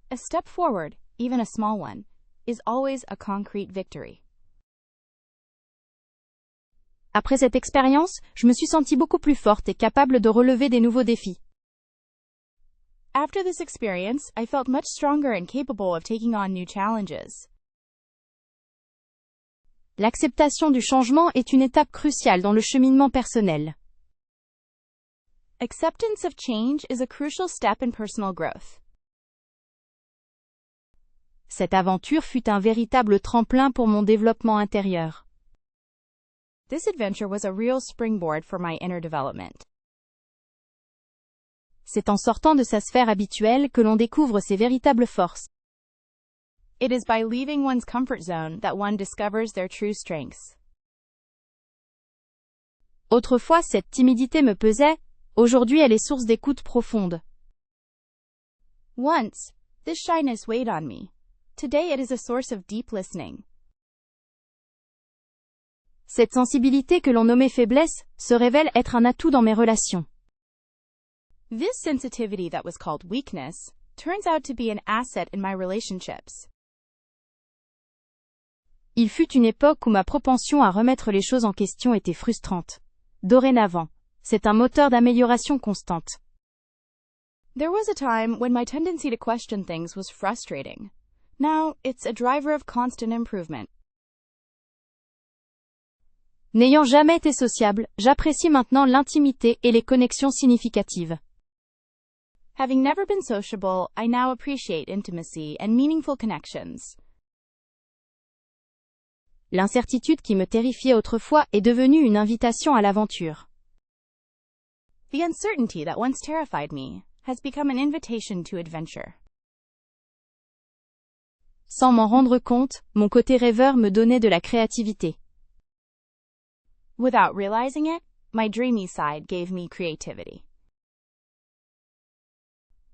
A step forward, even a small one, is always a concrete victory. Après cette expérience, je me suis sentie beaucoup plus forte et capable de relever des nouveaux défis. After this experience, I felt much stronger and capable of taking on new challenges. L'acceptation du changement est une étape cruciale dans le cheminement personnel. Acceptance of change is a crucial step in personal growth. Cette aventure fut un véritable tremplin pour mon développement intérieur. This adventure was a real springboard for my inner development. C'est en sortant de sa sphère habituelle que l'on découvre ses véritables forces. It is by leaving one's comfort zone that one discovers their true strengths. Autrefois, cette timidité me pesait, aujourd'hui elle est source d'écoute profonde. Once, this shyness weighed on me. Today it is a source of deep listening. Cette sensibilité que l'on nommait faiblesse se révèle être un atout dans mes relations. This sensitivity that was called weakness turns out to be an asset in my relationships. Il fut une époque où ma propension à remettre les choses en question était frustrante. Dorénavant, c'est un moteur d'amélioration constante. There was a time when my tendency to question things was frustrating. Now, it's a driver of constant improvement. N'ayant jamais été sociable, j'apprécie maintenant l'intimité et les connexions significatives. Having never been sociable, I now appreciate intimacy and meaningful connections. L'incertitude qui me terrifiait autrefois est devenue une invitation à l'aventure. The uncertainty that once terrified me has become an invitation to adventure. Sans m'en rendre compte, mon côté rêveur me donnait de la créativité. Without realizing it, my dreamy side gave me creativity.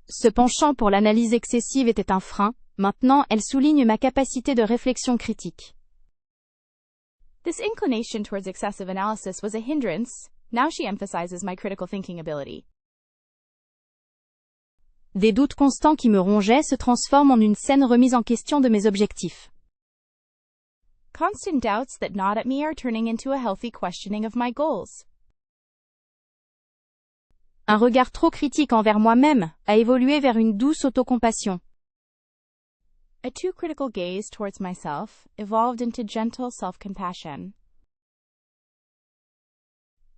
Ce penchant pour l'analyse excessive était un frein, maintenant elle souligne ma capacité de réflexion critique. This inclination towards excessive analysis was a hindrance. Now she emphasizes my critical thinking ability. Des doutes constants qui me rongeaient se transforment en une saine remise en question de mes objectifs. Constant doubts that gnawed at me are turning into a healthy questioning of my goals. Un regard trop critique envers moi-même a évolué vers une douce autocompassion. A too critical gaze towards myself evolved into gentle self-compassion.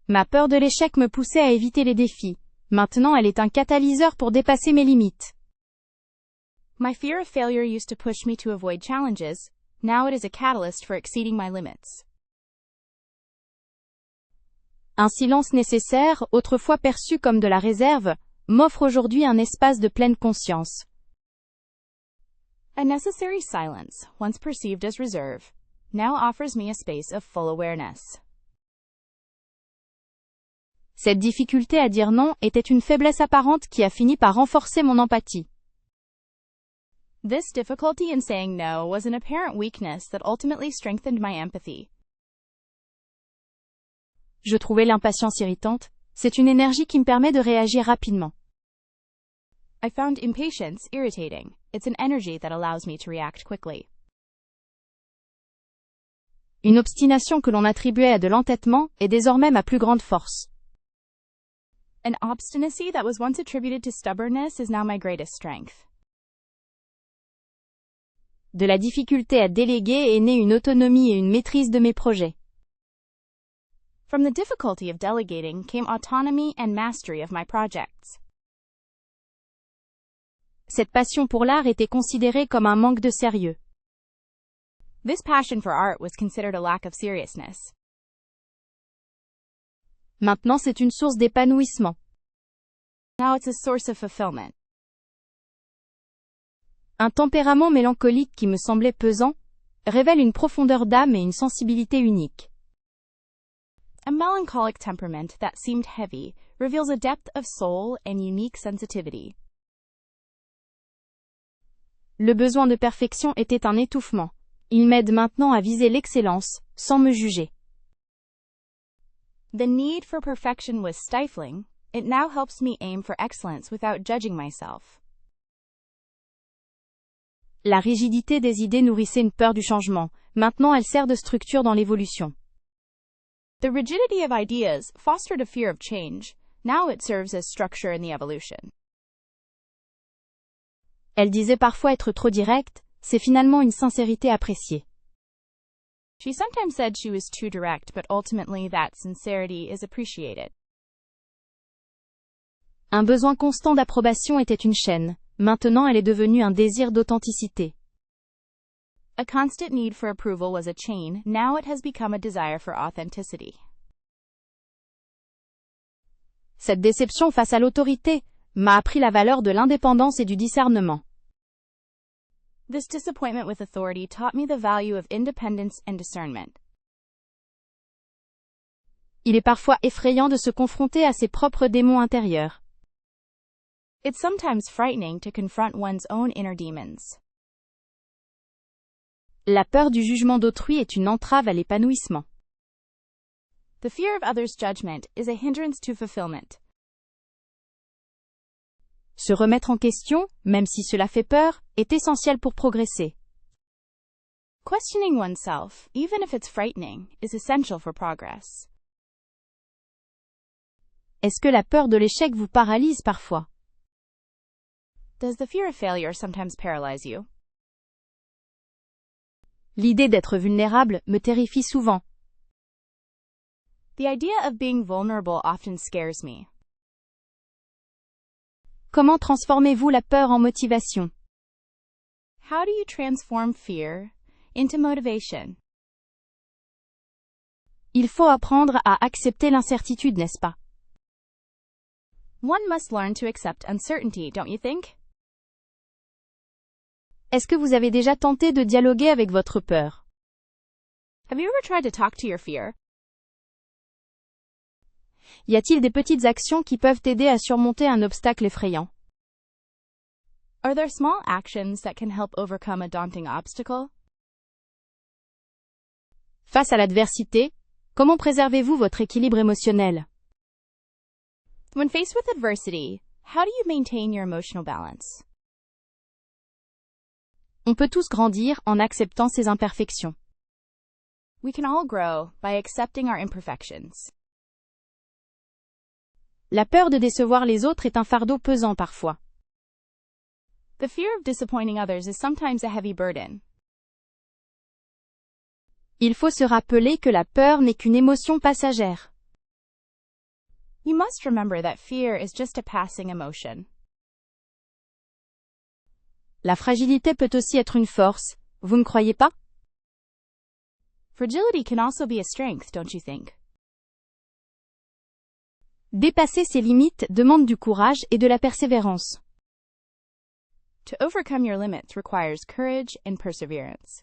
Ma peur de l'échec me poussait à éviter les défis. Maintenant, elle est un catalyseur pour dépasser mes limites. My fear of failure used to push me to avoid challenges. Now it is a catalyst for exceeding my limits. Un silence nécessaire, autrefois perçu comme de la réserve, m'offre aujourd'hui un espace de pleine conscience. A necessary silence, once perceived as reserve, now offers me a space of full awareness. Cette difficulté à dire non était une faiblesse apparente qui a fini par renforcer mon empathie. This difficulty in saying no was an apparent weakness that ultimately strengthened my empathy. Je trouvais l'impatience irritante. C'est une énergie qui me permet de réagir rapidement. I found impatience irritating. It's an energy that allows me to react quickly. Une obstination que l'on attribuait à de l'entêtement est désormais ma plus grande force. An obstinacy that was once attributed to stubbornness is now my greatest strength. De la difficulté à déléguer est née une autonomie et une maîtrise de mes projets. From the difficulty of delegating came autonomy and mastery of my projects. Cette passion pour l'art était considérée comme un manque de sérieux. This passion for art was considered a lack of seriousness. Maintenant, c'est une source d'épanouissement. Now it's a source of fulfillment. Un tempérament mélancolique qui me semblait pesant révèle une profondeur d'âme et une sensibilité unique. A melancholic temperament that seemed heavy reveals a depth of soul and unique sensitivity. Le besoin de perfection était un étouffement. Il m'aide maintenant à viser l'excellence, sans me juger. The need for perfection was stifling. It now helps me aim for excellence without judging myself. La rigidité des idées nourrissait une peur du changement. Maintenant, elle sert de structure dans l'évolution. The rigidity of ideas fostered a fear of change. Now it serves as structure in the evolution. Elle disait parfois être trop directe, c'est finalement une sincérité appréciée. She sometimes said she was too direct, but ultimately that sincerity is appreciated. Un besoin constant d'approbation était une chaîne. Maintenant, elle est devenue un désir d'authenticité. A constant need for approval was a chain. Now it has become a desire for authenticity. Cette déception face à l'autorité m'a appris la valeur de l'indépendance et du discernement. This disappointment with authority taught me the value of independence and discernment. Il est parfois effrayant de se confronter à ses propres démons intérieurs. It's sometimes frightening to confront one's own inner demons. La peur du jugement d'autrui est une entrave à l'épanouissement. The fear of others' judgment is a hindrance to fulfillment. Se remettre en question, même si cela fait peur, est essentiel pour progresser. Questioning oneself, even if it's frightening, is essential for progress. Est-ce que la peur de l'échec vous paralyse parfois? Does the fear of failure sometimes paralyze you? L'idée d'être vulnérable me terrifie souvent. The idea of being vulnerable often scares me. Comment transformez-vous la peur en motivation? How do you transform fear into motivation? Il faut apprendre à accepter l'incertitude, n'est-ce pas? One must learn to accept uncertainty, don't you think? Est-ce que vous avez déjà tenté de dialoguer avec votre peur? Have you ever tried to talk to your fear? Y a-t-il des petites actions qui peuvent aider à surmonter un obstacle effrayant? Are there small actions that can help overcome a daunting obstacle? Face à l'adversité, comment préservez-vous votre équilibre émotionnel? When faced with adversity, How do you maintain your emotional balance? On peut tous grandir en acceptant ses imperfections. We can all grow by accepting our imperfections. La peur de décevoir les autres est un fardeau pesant parfois. The fear of disappointing others is sometimes a heavy burden. Il faut se rappeler que la peur n'est qu'une émotion passagère. You must remember that fear is just a passing emotion. La fragilité peut aussi être une force, vous ne croyez pas? Fragility can also be a strength, don't you think? Dépasser ses limites demande du courage et de la persévérance. To overcome your limits requires courage and perseverance.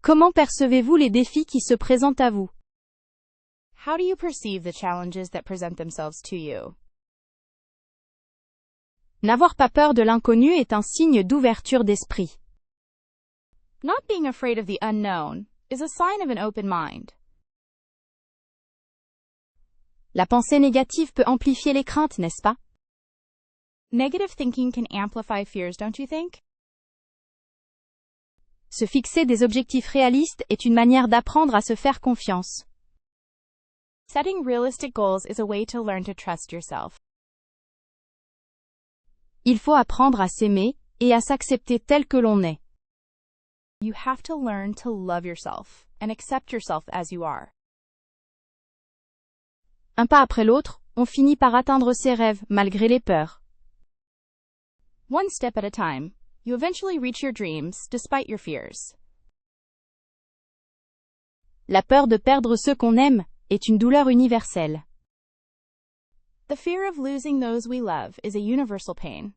Comment percevez-vous les défis qui se présentent à vous? How do you perceive the challenges that present themselves to you? N'avoir pas peur de l'inconnu est un signe d'ouverture d'esprit. Not being afraid of the unknown is a sign of an open mind. La pensée négative peut amplifier les craintes, n'est-ce pas? Negative thinking can amplify fears, don't you think? Se fixer des objectifs réalistes est une manière d'apprendre à se faire confiance. Setting realistic goals is a way to learn to trust yourself. Il faut apprendre à s'aimer et à s'accepter tel que l'on est. You have to learn to love yourself and accept yourself as you are. Un pas après l'autre, on finit par atteindre ses rêves, malgré les peurs. One step at a time, you eventually reach your dreams despite your fears. La peur de perdre ceux qu'on aime est une douleur universelle. The fear of losing those we love is a universal pain.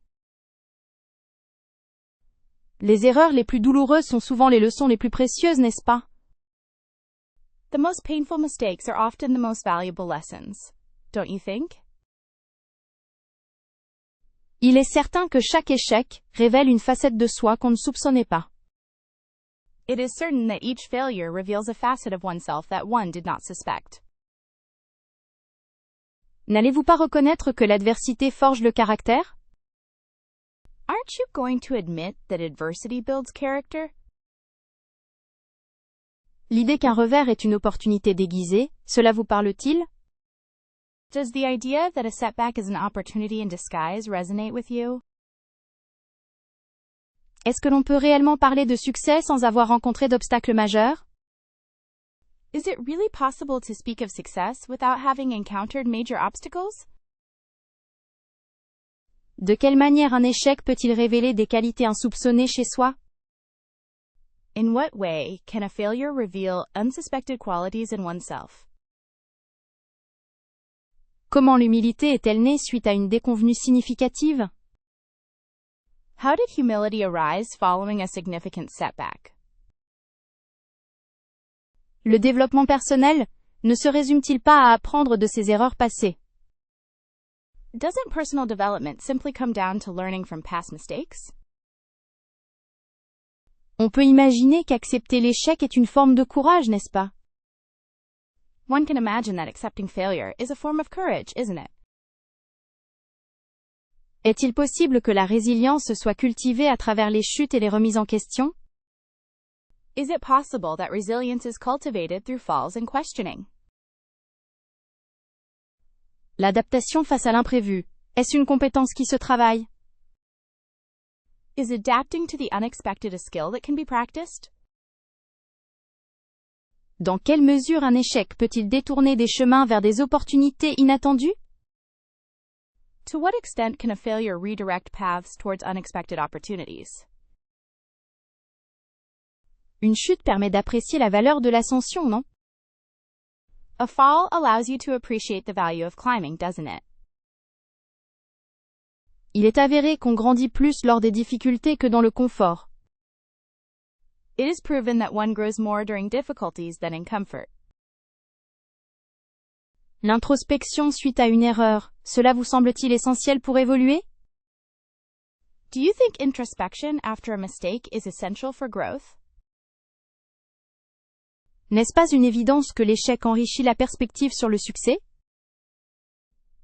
Les erreurs les plus douloureuses sont souvent les leçons les plus précieuses, n'est-ce pas? The most painful mistakes are often the most valuable lessons, don't you think? Il est certain que chaque échec révèle une facette de soi qu'on ne soupçonnait pas. It is certain that each failure reveals a facet of oneself that one did not suspect. N'allez-vous pas reconnaître que l'adversité forge le caractère? Aren't you going to admit that adversity builds character? L'idée qu'un revers est une opportunité déguisée, cela vous parle-t-il? Does the idea that a setback is an opportunity in disguise resonate with you? Est-ce que l'on peut réellement parler de succès sans avoir rencontré d'obstacles majeurs? Is it really possible to speak of success without having encountered major obstacles? De quelle manière un échec peut-il révéler des qualités insoupçonnées chez soi? In what way can a failure reveal unsuspected qualities in oneself? Comment l'humilité est-elle née suite à une déconvenue significative? How did humility arise following a significant setback? Le développement personnel ne se résume-t-il pas à apprendre de ses erreurs passées? Doesn't personal development simply come down to learning from past mistakes? On peut imaginer qu'accepter l'échec est une forme de courage, n'est-ce pas? One can imagine that accepting failure is a form of courage, isn't it? Est-il possible que la résilience soit cultivée à travers les chutes et les remises en question? Is it possible that resilience is cultivated through falls and questioning? L'adaptation face à l'imprévu, est-ce une compétence qui se travaille? Is adapting to the unexpected a skill that can be practiced? Dans quelle mesure un échec peut-il détourner des chemins vers des opportunités inattendues? To what extent can a failure redirect paths towards unexpected opportunities? Une chute permet d'apprécier la valeur de l'ascension, non? A fall allows you to appreciate the value of climbing, doesn't it? Il est avéré qu'on grandit plus lors des difficultés que dans le confort. It is proven that one grows more during difficulties than in comfort. L'introspection suite à une erreur, cela vous semble-t-il essentiel pour évoluer? Do you think introspection after a mistake is essential for growth? N'est-ce pas une évidence que l'échec enrichit la perspective sur le succès?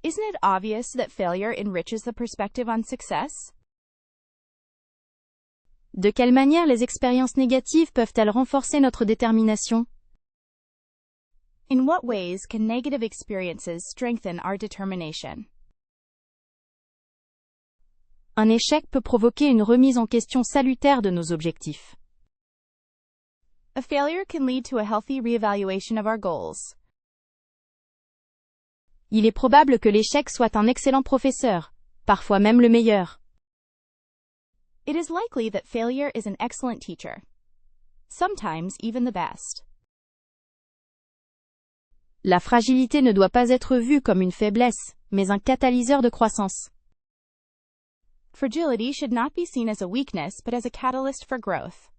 Isn't it obvious that failure enriches the perspective on success? De quelle manière les expériences négatives peuvent-elles renforcer notre détermination? In what ways can negative experiences strengthen our determination? Un échec peut provoquer une remise en question salutaire de nos objectifs. A failure can lead to a healthy reevaluation of our goals. Il est probable que l'échec soit un excellent professeur, parfois même le meilleur. It is likely that failure is an excellent teacher. Sometimes even the best. La fragilité ne doit pas être vue comme une faiblesse, mais un catalyseur de croissance. Fragility should not be seen as a weakness but as a catalyst for growth.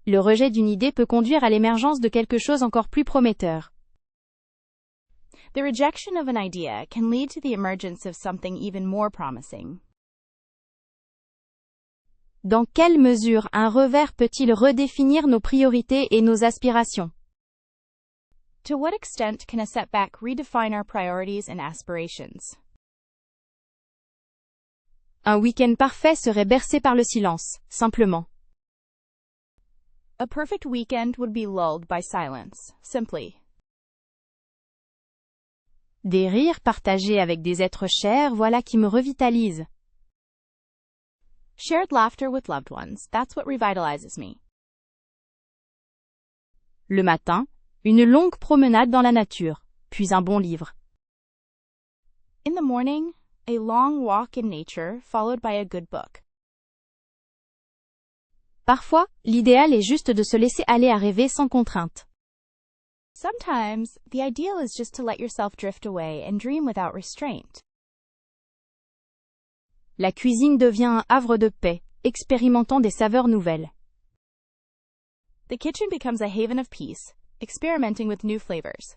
Le rejet d'une idée peut conduire à l'émergence de quelque chose encore plus prometteur. The rejection of an idea can lead to the emergence of something even more promising. Dans quelle mesure un revers peut-il redéfinir nos priorités et nos aspirations? To what extent can a setback redefine our priorities and aspirations? Un week-end parfait serait bercé par le silence, simplement. A perfect weekend would be lulled by silence, simply. Des rires partagés avec des êtres chers, voilà qui me revitalise. Shared laughter with loved ones, that's what revitalizes me. Le matin, une longue promenade dans la nature, puis un bon livre. In the morning, a long walk in nature followed by a good book. Parfois, l'idéal est juste de se laisser aller à rêver sans contrainte. Sometimes, the ideal is just to let yourself drift away and dream without restraint. La cuisine devient un havre de paix, expérimentant des saveurs nouvelles. The kitchen becomes a haven of peace, experimenting with new flavors.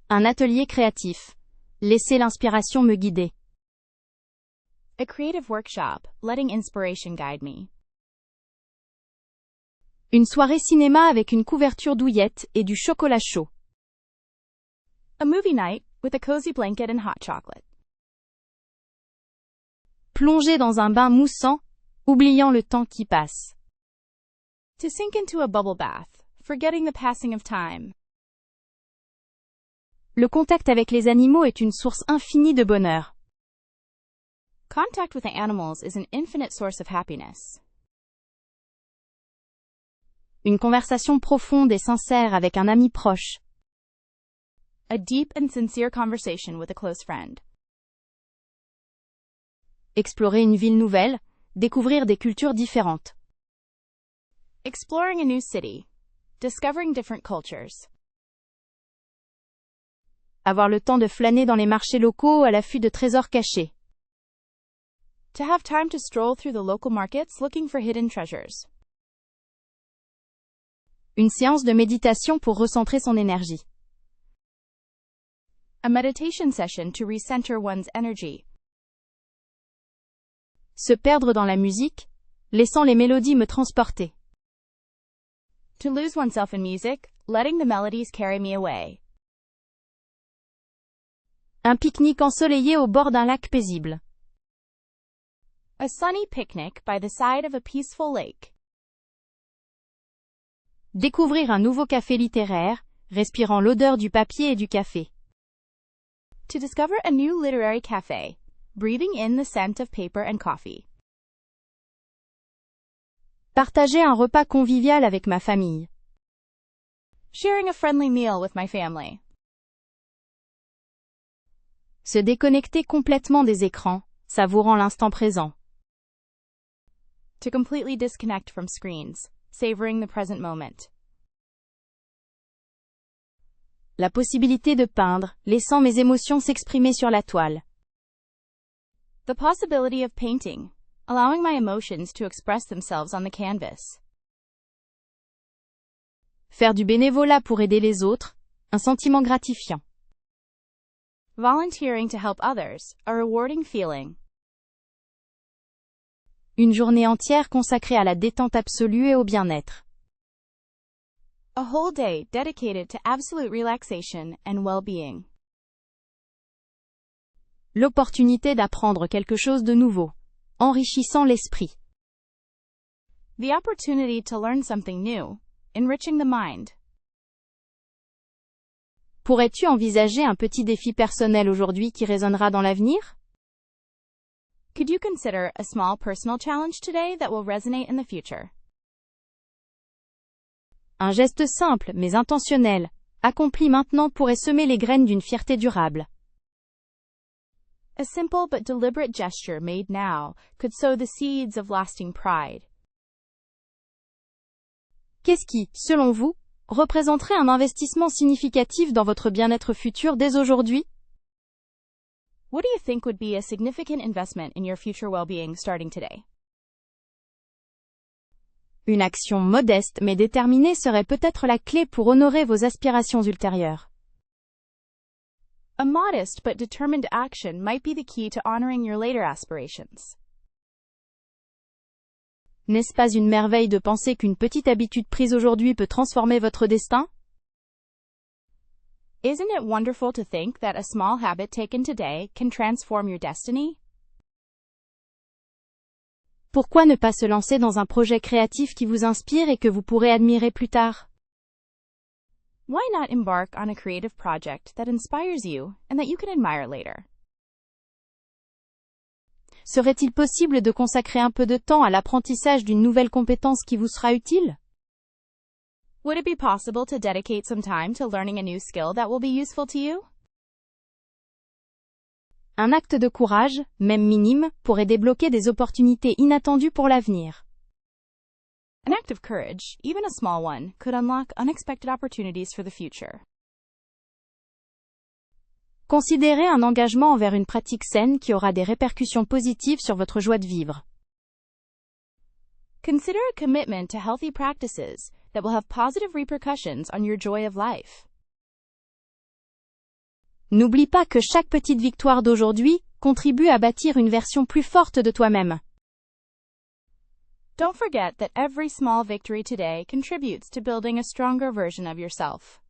Un atelier créatif. Laissez l'inspiration me guider. A creative workshop, letting inspiration guide me. Une soirée cinéma avec une couverture douillette et du chocolat chaud. A movie night, with a cozy blanket and hot chocolate. Plonger dans un bain moussant, oubliant le temps qui passe. To sink into a bubble bath, forgetting the passing of time. Le contact avec les animaux est une source infinie de bonheur. Contact with animals is an infinite source of happiness. Une conversation profonde et sincère avec un ami proche. A deep and sincere conversation with a close friend. Explorer une ville nouvelle, découvrir des cultures différentes. Exploring a new city. Discovering different cultures. Avoir le temps de flâner dans les marchés locaux à l'affût de trésors cachés. To have time to stroll through the local markets looking for hidden treasures. Une séance de méditation pour recentrer son énergie. A meditation session to recenter one's energy. Se perdre dans la musique, laissant les mélodies me transporter. To lose oneself in music, letting the melodies carry me away. Un pique-nique ensoleillé au bord d'un lac paisible. A sunny picnic by the side of a peaceful lake. Découvrir un nouveau café littéraire, respirant l'odeur du papier et du café. To discover a new literary cafe, breathing in the scent of paper and coffee. Partager un repas convivial avec ma famille. Sharing a friendly meal with my family. Se déconnecter complètement des écrans, savourant l'instant présent. To completely disconnect from screens, savoring the present moment. La possibilité de peindre, laissant mes émotions s'exprimer sur la toile. The possibility of painting, allowing my emotions to express themselves on the canvas. Faire du bénévolat pour aider les autres, un sentiment gratifiant. Volunteering to help others, a rewarding feeling. Une journée entière consacrée à la détente absolue et au bien-être. A whole day dedicated to absolute relaxation and well-being. L'opportunité d'apprendre quelque chose de nouveau, enrichissant l'esprit. The opportunity to learn something new, enriching the mind. Pourrais-tu envisager un petit défi personnel aujourd'hui qui résonnera dans l'avenir? Could you consider a small personal challenge today that will resonate in the future? Un geste simple mais intentionnel, accompli maintenant pourrait semer les graines d'une fierté durable. A simple but deliberate gesture made now could sow the seeds of lasting pride. Qu'est-ce qui, selon vous, représenterait un investissement significatif dans votre bien-être futur dès aujourd'hui? What do you think would be a significant investment in your future well-being starting today? Une action modeste mais déterminée serait peut-être la clé pour honorer vos aspirations ultérieures. A modest but determined action might be the key to honoring your later aspirations. N'est-ce pas une merveille de penser qu'une petite habitude prise aujourd'hui peut transformer votre destin? Isn't it wonderful to think that a small habit taken today can transform your destiny? Pourquoi ne pas se lancer dans un projet créatif qui vous inspire et que vous pourrez admirer plus tard? Why not embark on a creative project that inspires you and that you can admire later? Serait-il possible de consacrer un peu de temps à l'apprentissage d'une nouvelle compétence qui vous sera utile? Would it be possible to dedicate some time to learning a new skill that will be useful to you? Un acte de courage, même minime, pourrait débloquer des opportunités inattendues pour l'avenir. An act of courage, even a small one, could unlock unexpected opportunities for the future. Considérez un engagement envers une pratique saine qui aura des répercussions positives sur votre joie de vivre. Consider a commitment to healthy practices that will have positive repercussions on your joy of life. N'oublie pas que chaque petite victoire d'aujourd'hui contribue à bâtir une version plus forte de toi-même. Don't forget that every small victory today contributes to building a stronger version of yourself.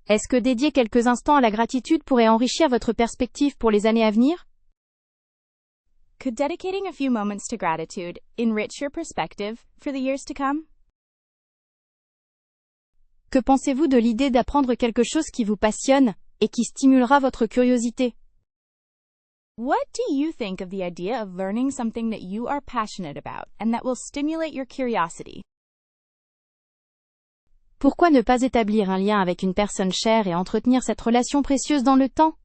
Est-ce que dédier quelques instants à la gratitude pourrait enrichir votre perspective pour les années à venir? Could dedicating a few moments to gratitude enrich your perspective for the years to come? Que pensez-vous de l'idée d'apprendre quelque chose qui vous passionne et qui stimulera votre curiosité? What do you think of the idea of learning something that you are passionate about and that will stimulate your curiosity? Pourquoi ne pas établir un lien avec une personne chère et entretenir cette relation précieuse dans le temps?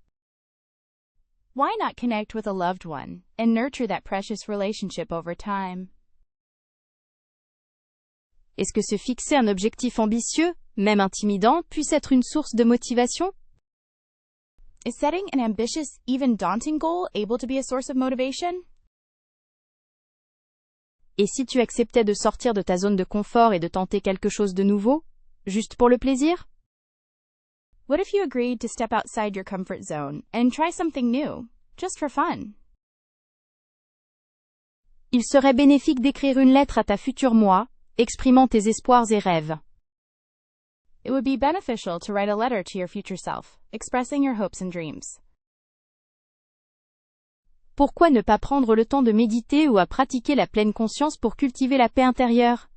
Why not connect with a loved one and nurture that precious relationship over time? Est-ce que se fixer un objectif ambitieux, même intimidant, puisse être une source de motivation? Is setting an ambitious, even daunting goal able to be a source of motivation? Et si tu acceptais de sortir de ta zone de confort et de tenter quelque chose de nouveau, juste pour le plaisir? What if you agreed to step outside your comfort zone and try something new, just for fun? Il serait bénéfique d'écrire une lettre à ta future moi, exprimant tes espoirs et rêves. It would be beneficial to write a letter to your future self, expressing your hopes and dreams. Pourquoi ne pas prendre le temps de méditer ou à pratiquer la pleine conscience pour cultiver la paix intérieure?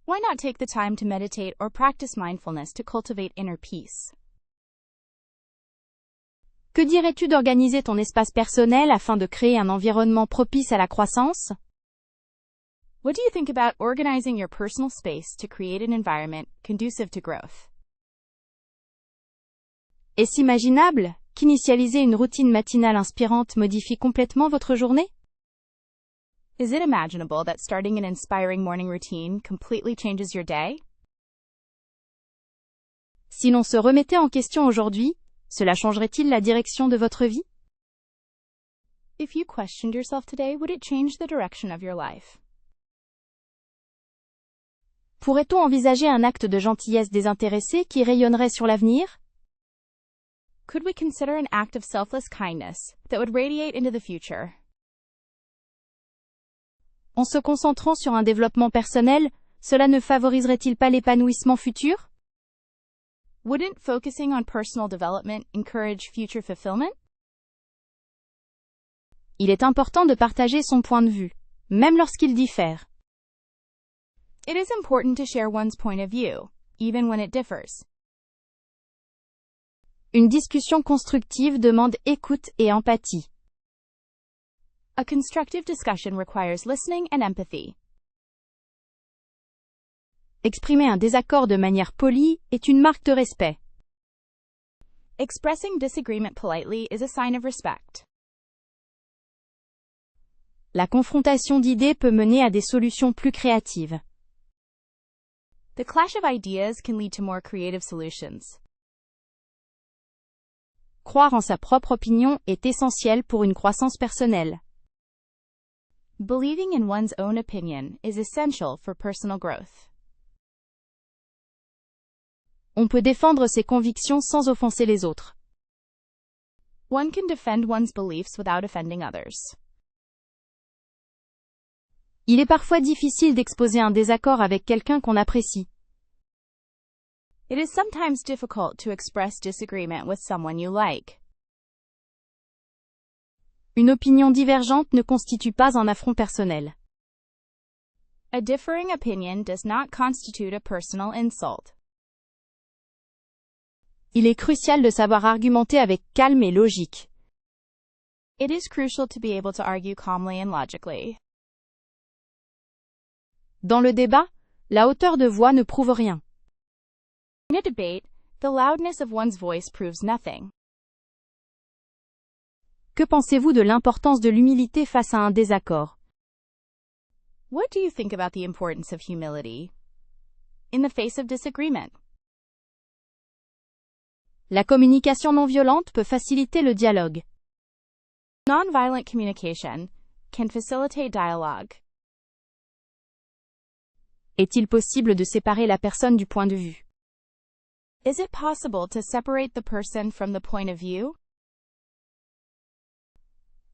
Why not take the time to meditate or practice mindfulness to cultivate inner peace? Que dirais-tu d'organiser ton espace personnel afin de créer un environnement propice à la croissance? What do you think about organizing your personal space to create an environment conducive to growth? Est-ce imaginable qu'initialiser une routine matinale inspirante modifie complètement votre journée? Is it imaginable that starting an inspiring morning routine completely changes your day? Si l'on se remettait en question aujourd'hui, cela changerait-il la direction de votre vie? If you questioned yourself today, would it change the direction of your life? Pourrait-on envisager un acte de gentillesse désintéressée qui rayonnerait sur l'avenir? Could we consider an act of selfless kindness that would radiate into the future? En se concentrant sur un développement personnel, cela ne favoriserait-il pas l'épanouissement futur? Wouldn't focusing on personal development encourage future fulfillment? Il est important de partager son point de vue, même lorsqu'il diffère. It is important to share one's point of view, even when it differs. Une discussion constructive demande écoute et empathie. A constructive discussion requires listening and empathy. Exprimer un désaccord de manière polie est une marque de respect. Expressing disagreement politely is a sign of respect. La confrontation d'idées peut mener à des solutions plus créatives. The clash of ideas can lead to more creative solutions. Croire en sa propre opinion est essentiel pour une croissance personnelle. Believing in one's own opinion is essential for personal growth. On peut défendre ses convictions sans offenser les autres. One can defend one's beliefs without offending others. Il est parfois difficile d'exposer un désaccord avec quelqu'un qu'on apprécie. It is sometimes difficult to express disagreement with someone you like. Une opinion divergente ne constitue pas un affront personnel. A differing opinion does not constitute a personal insult. Il est crucial de savoir argumenter avec calme et logique. It is crucial to be able to argue calmly and logically. Dans le débat, la hauteur de voix ne prouve rien. In a debate, the loudness of one's voice proves nothing. Que pensez-vous de l'importance de l'humilité face à un désaccord? What do you think about the importance of humility in the face of disagreement? La communication non violente peut faciliter le dialogue. Nonviolent communication can facilitate dialogue. Est-il possible de séparer la personne du point de vue? Is it possible to separate the person from the point of view?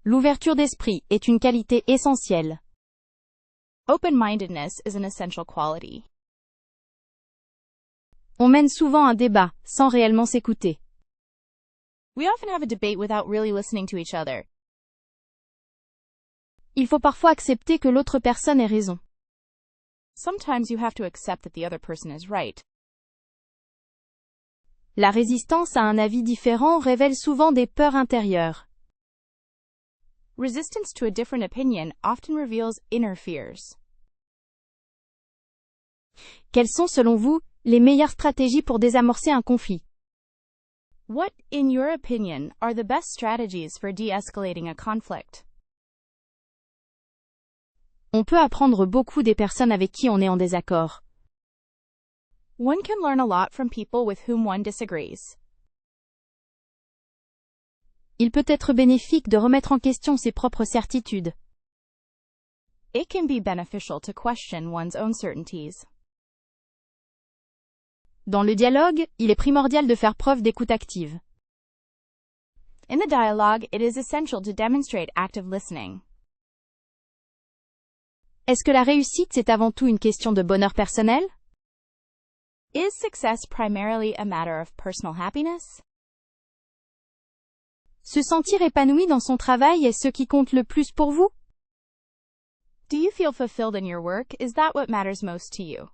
L'ouverture d'esprit est une qualité essentielle. Open-mindedness is an essential quality. On mène souvent un débat, sans réellement s'écouter. We often have a debate without really listening to each other. Il faut parfois accepter que l'autre personne ait raison. Sometimes you have to accept that the other person is right. La résistance à un avis différent révèle souvent des peurs intérieures. Resistance to a different opinion often reveals inner fears. Quelles sont, selon vous, les meilleures stratégies pour désamorcer un conflit? What, in your opinion, are the best strategies for de-escalating a conflict? On peut apprendre beaucoup des personnes avec qui on est en désaccord. One can learn a lot from people with whom one disagrees. Il peut être bénéfique de remettre en question ses propres certitudes. It can be beneficial to question one's own certainties. Dans le dialogue, il est primordial de faire preuve d'écoute active. In the dialogue, it is essential to demonstrate active listening. Est-ce que la réussite, c'est avant tout une question de bonheur personnel? Is success primarily a matter of personal happiness? Se sentir épanoui dans son travail est ce qui compte le plus pour vous? Do you feel fulfilled in your work? Is that what matters most to you?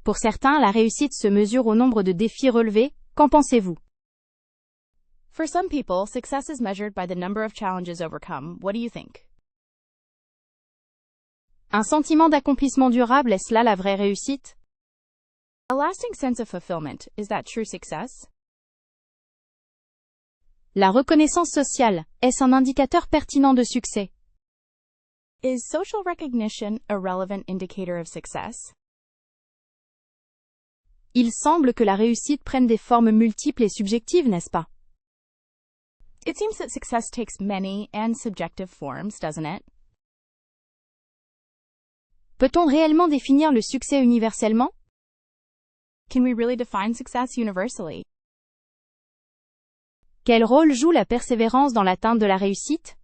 Pour certains, la réussite se mesure au nombre de défis relevés. Qu'en pensez-vous? For some people, success is measured by the number of challenges overcome. What do you think? Un sentiment d'accomplissement durable, est-ce là la vraie réussite? A lasting sense of fulfillment, is that true success? La reconnaissance sociale, est-ce un indicateur pertinent de succès? Is social recognition a relevant indicator of success? Il semble que la réussite prenne des formes multiples et subjectives, n'est-ce pas? It seems that success takes many and subjective forms, doesn't it? Peut-on réellement définir le succès universellement? Can we really define success universally? Quel rôle joue la persévérance dans l'atteinte de la réussite?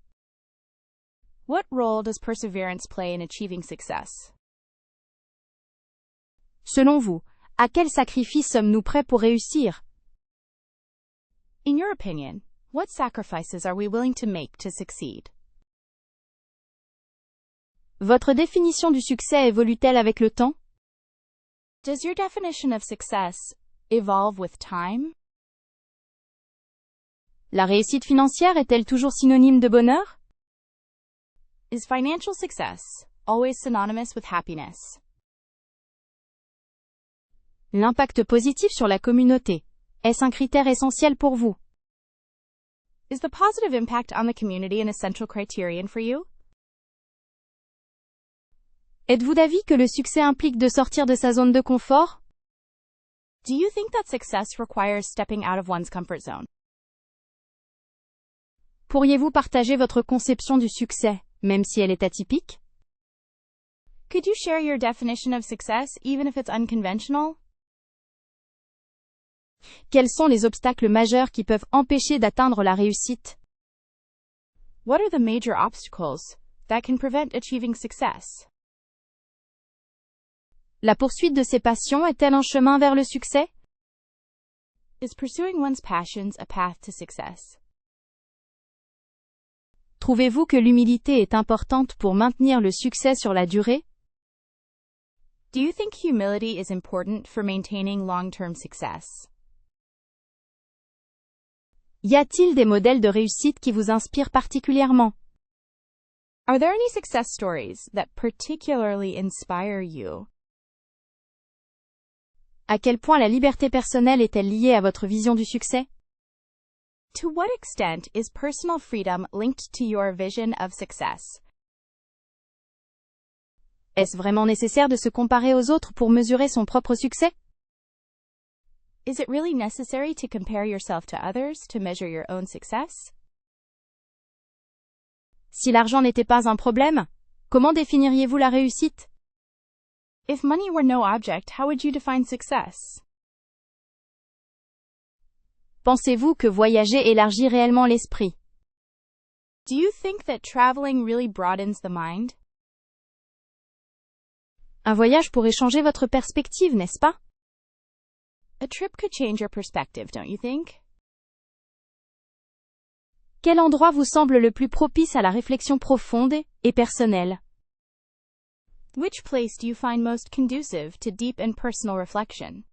What role does perseverance play in achieving success? Selon vous, à quel sacrifice sommes-nous prêts pour réussir? In your opinion, what sacrifices are we willing to make to succeed? Votre définition du succès évolue-t-elle avec le temps? Does your definition of success evolve with time? La réussite financière est-elle toujours synonyme de bonheur? Is financial success always synonymous with happiness? L'impact positif sur la communauté. Est-ce un critère essentiel pour vous? Is the positive impact on the community an essential criterion for you? Êtes-vous d'avis que le succès implique de sortir de sa zone de confort? Do you think that success requires stepping out of one's comfort zone? Pourriez-vous partager votre conception du succès, même si elle est atypique? Could you share your definition of success, even if it's unconventional? Quels sont les obstacles majeurs qui peuvent empêcher d'atteindre la réussite? What are the major obstacles that can prevent achieving success? La poursuite de ses passions est-elle un chemin vers le succès? Is pursuing one's passions a path to success? Trouvez-vous que l'humilité est importante pour maintenir le succès sur la durée? Do you think humility is important for maintaining long-term success? Y a-t-il des modèles de réussite qui vous inspirent particulièrement? Are there any success stories that particularly inspire you? À quel point la liberté personnelle est-elle liée à votre vision du succès? To what extent is personal freedom linked to your vision of success? Est-ce vraiment nécessaire de se comparer aux autres pour mesurer son propre succès? Is it really necessary to compare yourself to others to measure your own success? Si l'argent n'était pas un problème, comment définiriez-vous la réussite? If money were no object, how would you define success? Pensez-vous que voyager élargit réellement l'esprit? Do you think that traveling really broadens the mind? Un voyage pourrait changer votre perspective, n'est-ce pas? A trip could change your perspective, don't you think? Quel endroit vous semble le plus propice à la réflexion profonde et personnelle? Which place do you find most conducive to deep and personal reflection?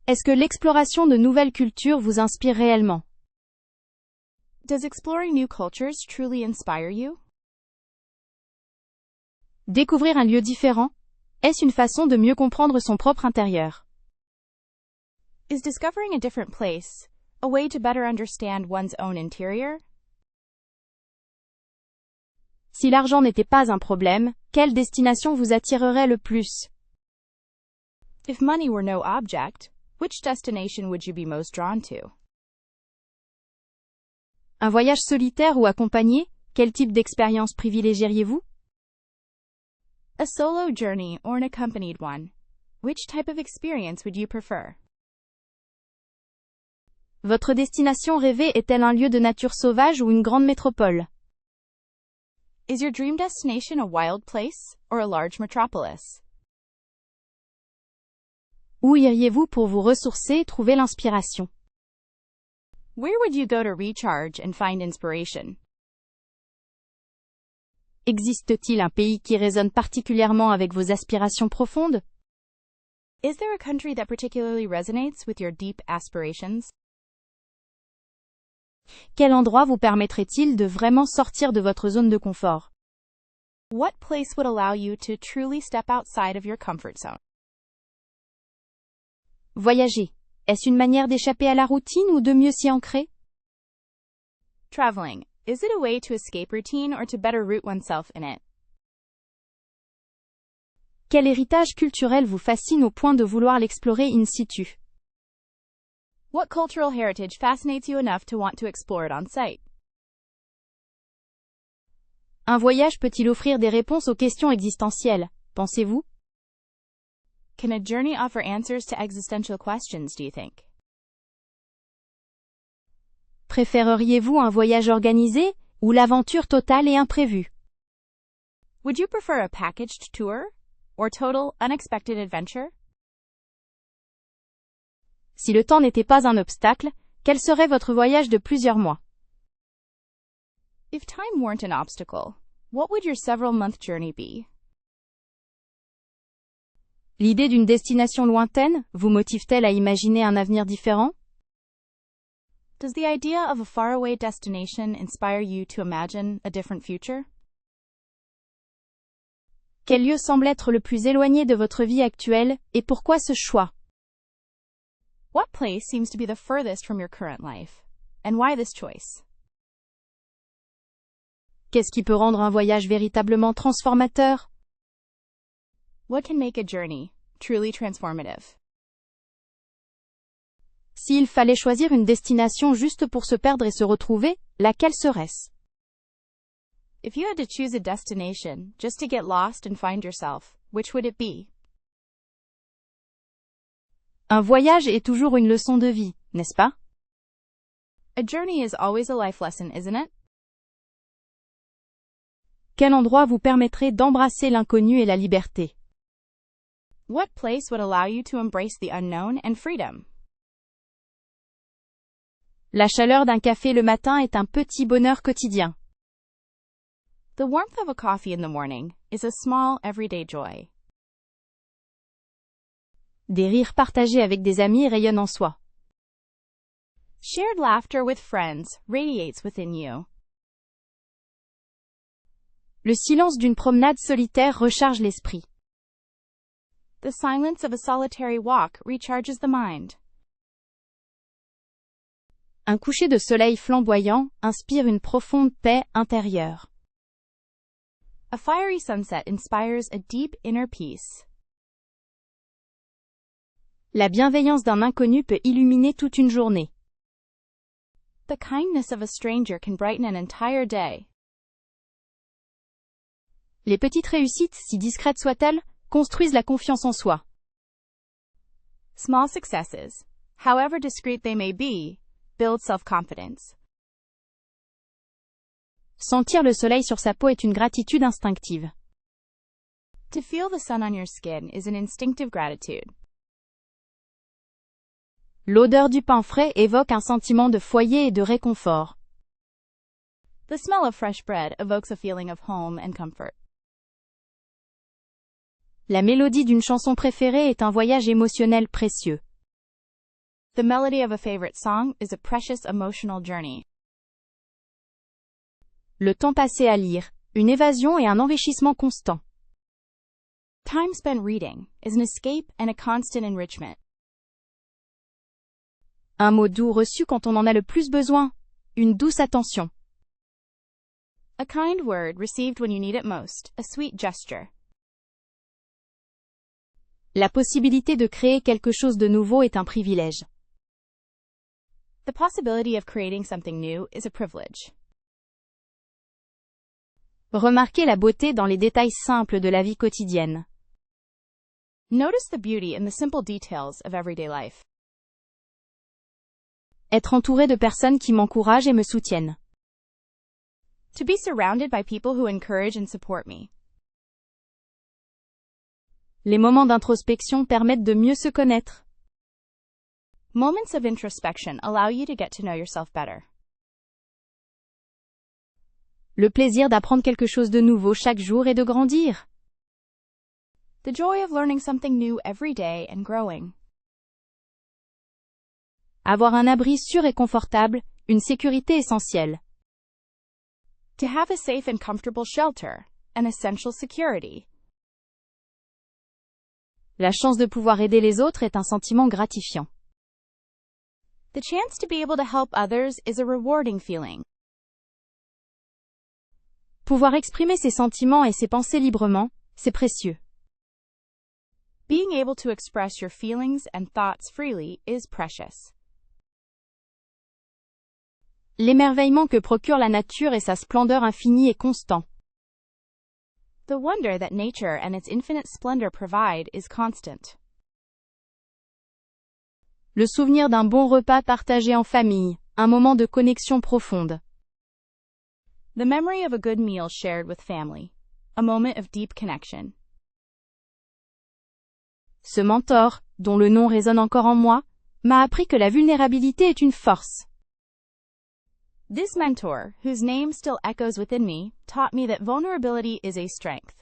Est-ce que l'exploration de nouvelles cultures vous inspire réellement? Does exploring new cultures truly inspire you? Découvrir un lieu différent, est-ce une façon de mieux comprendre son propre intérieur? Is discovering a different place a way to better understand one's own interior? Si l'argent n'était pas un problème, quelle destination vous attirerait le plus? If money were no object, which destination would you be most drawn to? Un voyage solitaire ou accompagné, quel type d'expérience privilégieriez-vous? A solo journey or an accompanied one. Which type of experience would you prefer? Votre destination rêvée est-elle un lieu de nature sauvage ou une grande métropole? Is your dream destination a wild place or a large metropolis? Où iriez-vous pour vous ressourcer et trouver l'inspiration? Where would you go to recharge and find inspiration? Existe-t-il un pays qui résonne particulièrement avec vos aspirations profondes? Is there a country that particularly resonates with your deep aspirations? Quel endroit vous permettrait-il de vraiment sortir de votre zone de confort? What place would allow you to truly step outside of your comfort zone? Voyager. Est-ce une manière d'échapper à la routine ou de mieux s'y ancrer? Traveling. Is it a way to escape routine or to better root oneself in it? Quel héritage culturel vous fascine au point de vouloir l'explorer in situ? What cultural heritage fascinates you enough to want to explore it on site? Un voyage peut-il offrir des réponses aux questions existentielles, pensez-vous? Can a journey offer answers to existential questions, do you think? Préféreriez-vous un voyage organisé, ou l'aventure totale et imprévue? Would you prefer a packaged tour or total, unexpected adventure? Si le temps n'était pas un obstacle, quel serait votre voyage de plusieurs mois? If time weren't an obstacle, what would your several-month journey be? L'idée d'une destination lointaine vous motive-t-elle à imaginer un avenir différent? Does the idea of a faraway destination inspire you to imagine a different future? Quel lieu semble être le plus éloigné de votre vie actuelle, et pourquoi ce choix? What place seems to be the furthest from your current life? And why this choice? Qu'est-ce qui peut rendre un voyage véritablement transformateur? What can make a journey truly transformative? S'il fallait choisir une destination juste pour se perdre et se retrouver, laquelle serait-ce? If you had to choose a destination just to get lost and find yourself, which would it be? Un voyage est toujours une leçon de vie, n'est-ce pas? A journey is always a life lesson, isn't it? Quel endroit vous permettrait d'embrasser l'inconnu et la liberté? What place would allow you to embrace the unknown and freedom? La chaleur d'un café le matin est un petit bonheur quotidien. The warmth of a coffee in the morning is a small, everyday joy. Des rires partagés avec des amis rayonnent en soi. Shared laughter with friends radiates within you. Le silence d'une promenade solitaire recharge l'esprit. The silence of a solitary walk recharges the mind. Un coucher de soleil flamboyant inspire une profonde paix intérieure. A fiery sunset inspires a deep inner peace. La bienveillance d'un inconnu peut illuminer toute une journée. The kindness of a stranger can brighten an entire day. Les petites réussites, si discrètes soient-elles, construisent la confiance en soi. Small successes, however discreet they may be, build self-confidence. Sentir le soleil sur sa peau est une gratitude instinctive. To feel the sun on your skin is an instinctive gratitude. L'odeur du pain frais évoque un sentiment de foyer et de réconfort. The smell of fresh bread evokes a feeling of home and comfort. La mélodie d'une chanson préférée est un voyage émotionnel précieux. The melody of a favorite song is a precious emotional journey. Le temps passé à lire, une évasion et un enrichissement constant. Time spent reading is an escape and a constant enrichment. Un mot doux reçu quand on en a le plus besoin. Une douce attention. A kind word received when you need it most, a sweet gesture. La possibilité de créer quelque chose de nouveau est un privilège. The possibility of creating something new is a privilege. Remarquez la beauté dans les détails simples de la vie quotidienne. Notice the beauty in the simple details of everyday life. Être entouré de personnes qui m'encouragent et me soutiennent. To be surrounded by people who encourage and support me. Les moments d'introspection permettent de mieux se connaître. Moments of introspection allow you to get to know yourself better. Le plaisir d'apprendre quelque chose de nouveau chaque jour et de grandir. The joy of learning something new every day and growing. Avoir un abri sûr et confortable, une sécurité essentielle. To have a safe and comfortable shelter, an essential security. La chance de pouvoir aider les autres est un sentiment gratifiant. The chance to be able to help others is a rewarding feeling. Pouvoir exprimer ses sentiments et ses pensées librement, c'est précieux. Being able to express your feelings and thoughts freely is precious. L'émerveillement que procure la nature et sa splendeur infinie est constant. The wonder that nature and its infinite splendor provide is constant. Le souvenir d'un bon repas partagé en famille, un moment de connexion profonde. The memory of a good meal shared with family. A moment of deep connection. Ce mentor, dont le nom résonne encore en moi, m'a appris que la vulnérabilité est une force. This mentor, whose name still echoes within me, taught me that vulnerability is a strength.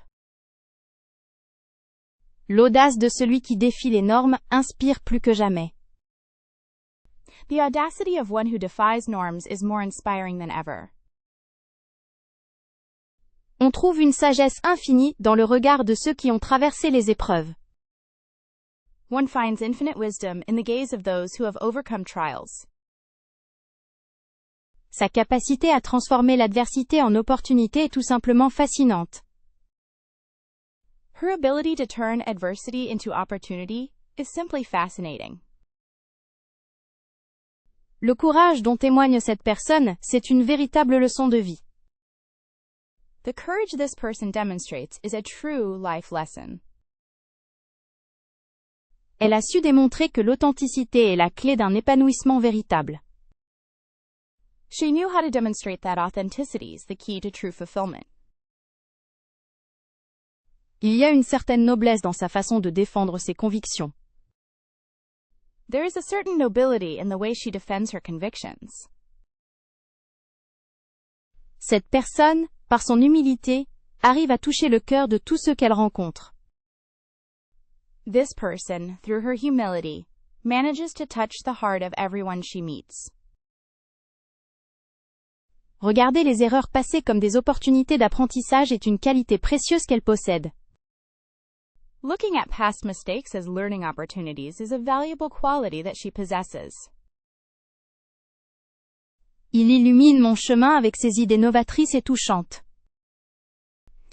L'audace de celui qui défie les normes inspire plus que jamais. The audacity of one who defies norms is more inspiring than ever. On trouve une sagesse infinie dans le regard de ceux qui ont traversé les épreuves. One finds infinite wisdom in the gaze of those who have overcome trials. Sa capacité à transformer l'adversité en opportunité est tout simplement fascinante. Her ability to turn adversity into opportunity is simply fascinating. Le courage dont témoigne cette personne, c'est une véritable leçon de vie. The courage this person demonstrates is a true life lesson. Elle a su démontrer que l'authenticité est la clé d'un épanouissement véritable. She knew how to demonstrate that authenticity is the key to true fulfillment. Il y a une certaine noblesse dans sa façon de défendre ses convictions. There is a certain nobility in the way she defends her convictions. Cette personne, par son humilité, arrive à toucher le cœur de tous ceux qu'elle rencontre. This person, through her humility, manages to touch the heart of everyone she meets. Regarder les erreurs passées comme des opportunités d'apprentissage est une qualité précieuse qu'elle possède. Looking at past mistakes as learning opportunities is a valuable quality that she possesses. Il illumine mon chemin avec ses idées novatrices et touchantes.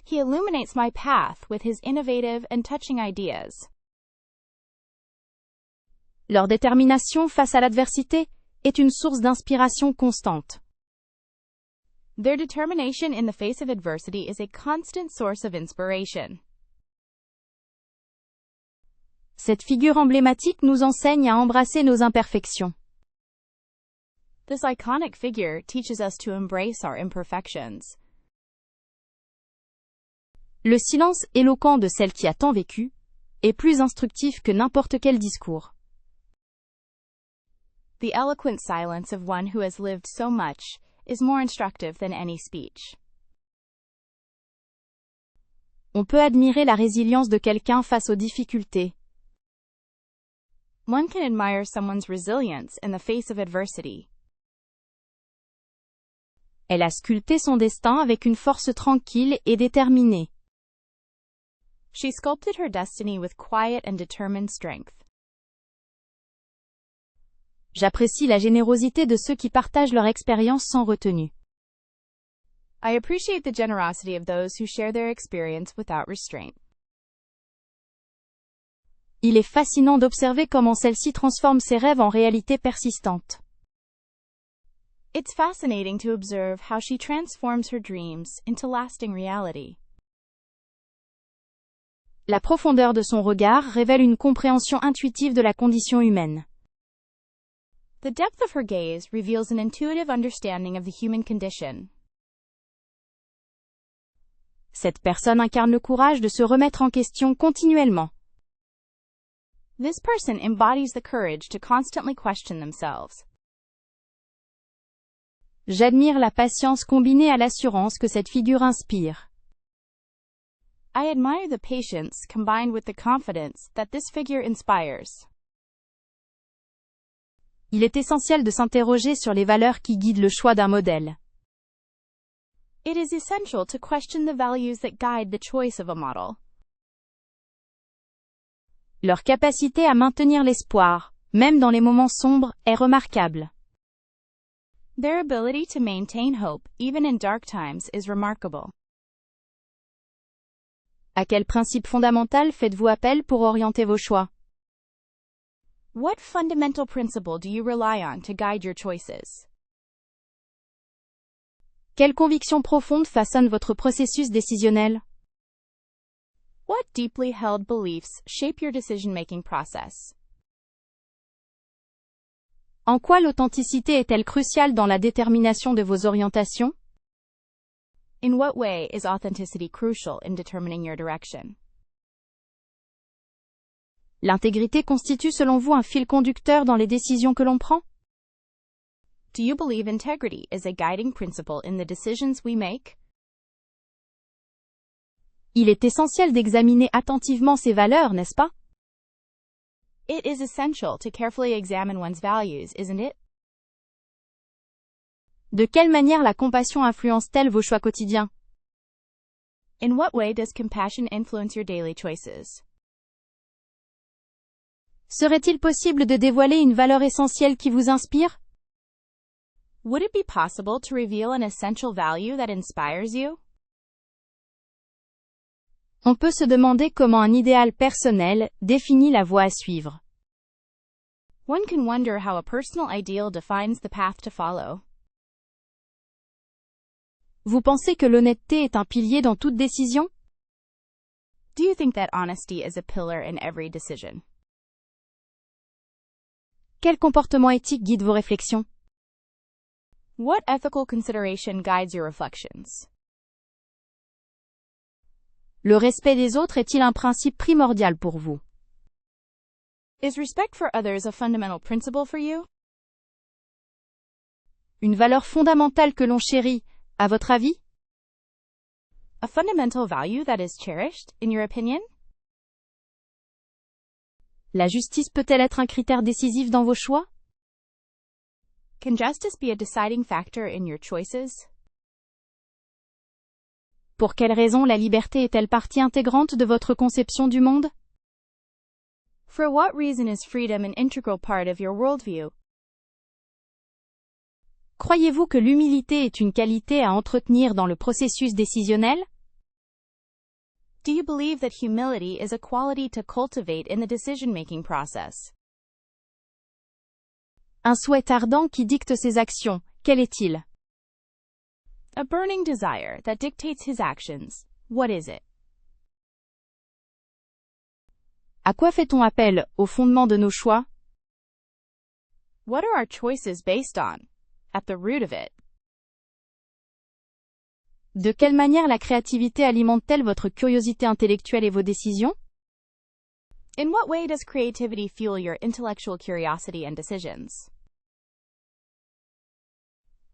He illuminates my path with his innovative and touching ideas. Leur détermination face à l'adversité est une source d'inspiration constante. Their determination in the face of adversity is a constant source of inspiration. Cette figure emblématique nous enseigne à embrasser nos imperfections. This iconic figure teaches us to embrace our imperfections. Le silence éloquent de celle qui a tant vécu est plus instructif que n'importe quel discours. The eloquent silence of one who has lived so much is more instructive than any speech. On peut admirer la résilience de quelqu'un face aux difficultés. One can admire someone's resilience in the face of adversity. Elle a sculpté son destin avec une force tranquille et déterminée. She sculpted her destiny with quiet and determined strength. J'apprécie la générosité de ceux qui partagent leur expérience sans retenue. I appreciate the generosity of those who share their experience without restraint. Il est fascinant d'observer comment celle-ci transforme ses rêves en réalité persistante. It's fascinating to observe how she transforms her dreams into lasting reality. La profondeur de son regard révèle une compréhension intuitive de la condition humaine. The depth of her gaze reveals an intuitive understanding of the human condition. Cette personne incarne le courage de se remettre en question continuellement. This person embodies the courage to constantly question themselves. J'admire la patience combinée à l'assurance que cette figure inspire. I admire the patience combined with the confidence that this figure inspires. Il est essentiel de s'interroger sur les valeurs qui guident le choix d'un modèle. It is essential to question the values that guide the choice of a model. Leur capacité à maintenir l'espoir, même dans les moments sombres, est remarquable. Their ability to maintain hope, even in dark times, is remarkable. À quel principe fondamental faites-vous appel pour orienter vos choix? What fundamental principle do you rely on to guide your choices? Quelle conviction profonde façonne votre processus décisionnel? What deeply held beliefs shape your decision-making process? En quoi l'authenticité est-elle cruciale dans la détermination de vos orientations? In what way is authenticity crucial in determining your direction? L'intégrité constitue selon vous un fil conducteur dans les décisions que l'on prend? Do you believe integrity is a guiding principle in the decisions we make? Il est essentiel d'examiner attentivement ses valeurs, n'est-ce pas? It is essential to carefully examine one's values, isn't it? De quelle manière la compassion influence-t-elle vos choix quotidiens? In what way does compassion influence your daily choices? Serait-il possible de dévoiler une valeur essentielle qui vous inspire? Would it be possible to reveal an essential value that inspires you? On peut se demander comment un idéal personnel définit la voie à suivre. One can wonder how a personal ideal defines the path to follow. Vous pensez que l'honnêteté est un pilier dans toute décision? Do you think that honesty is a pillar in every decision? Quel comportement éthique guide vos réflexions? What ethical consideration guides your reflections? Le respect des autres est-il un principe primordial pour vous? Is respect for others a fundamental principle for you? Une valeur fondamentale que l'on chérit, à votre avis? A fundamental value that is cherished, in your opinion? La justice peut-elle être un critère décisif dans vos choix? Can justice be a deciding factor in your choices? Pour quelle raison la liberté est-elle partie intégrante de votre conception du monde? For what reason is freedom an integral part of your worldview? Croyez-vous que l'humilité est une qualité à entretenir dans le processus décisionnel? Do you believe that humility is a quality to cultivate in the decision-making process? Un souhait ardent qui dicte ses actions, quel est-il? A burning desire that dictates his actions. What is it? À quoi fait-on appel, au fondement de nos choix? What are our choices based on? At the root of it. De quelle manière la créativité alimente-t-elle votre curiosité intellectuelle et vos décisions? In what way does creativity fuel your intellectual curiosity and decisions?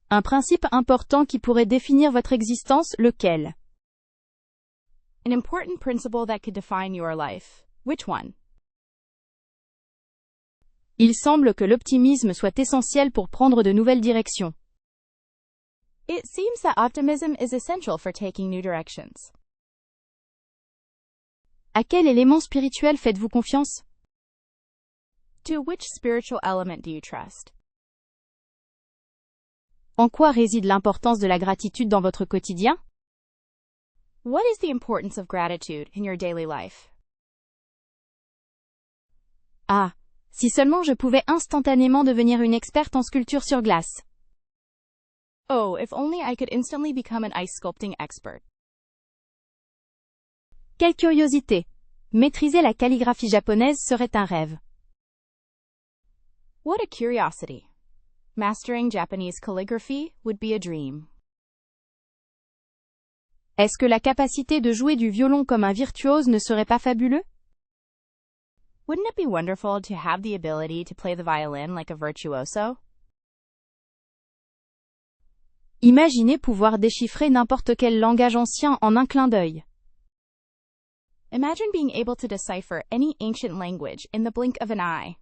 Un principe important qui pourrait définir votre existence, lequel? An important principle that could define your life. Which one? Il semble que l'optimisme soit essentiel pour prendre de nouvelles directions. It seems that optimism is essential for taking new directions. À quel élément spirituel faites-vous confiance? To which spiritual element do you trust? En quoi réside l'importance de la gratitude dans votre quotidien? What is the importance of gratitude in your daily life? Ah, si seulement je pouvais instantanément devenir une experte en sculpture sur glace. Oh, if only I could instantly become an ice sculpting expert. Quelle curiosité! Maîtriser la calligraphie japonaise serait un rêve. What a curiosity! Mastering Japanese calligraphy would be a dream. Est-ce que la capacité de jouer du violon comme un virtuose ne serait pas fabuleux? Wouldn't it be wonderful to have the ability to play the violin like a virtuoso? Imaginez pouvoir déchiffrer n'importe quel langage ancien en un clin d'œil. Imagine being able to decipher any ancient language in the blink of an eye.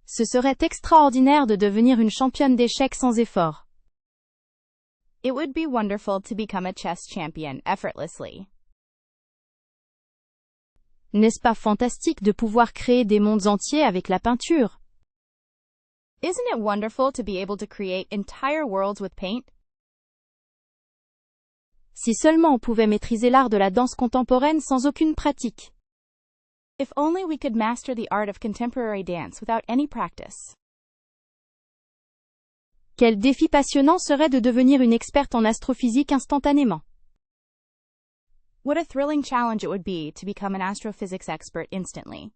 Ce serait extraordinaire de devenir une championne d'échecs sans effort. It would be wonderful to become a chess champion effortlessly. N'est-ce pas fantastique de pouvoir créer des mondes entiers avec la peinture? Isn't it wonderful to be able to create entire worlds with paint? Si seulement on pouvait maîtriser l'art de la danse contemporaine sans aucune pratique. If only we could master the art of contemporary dance without any practice. Quel défi passionnant serait de devenir une experte en astrophysique instantanément. What a thrilling challenge it would be to become an astrophysics expert instantly.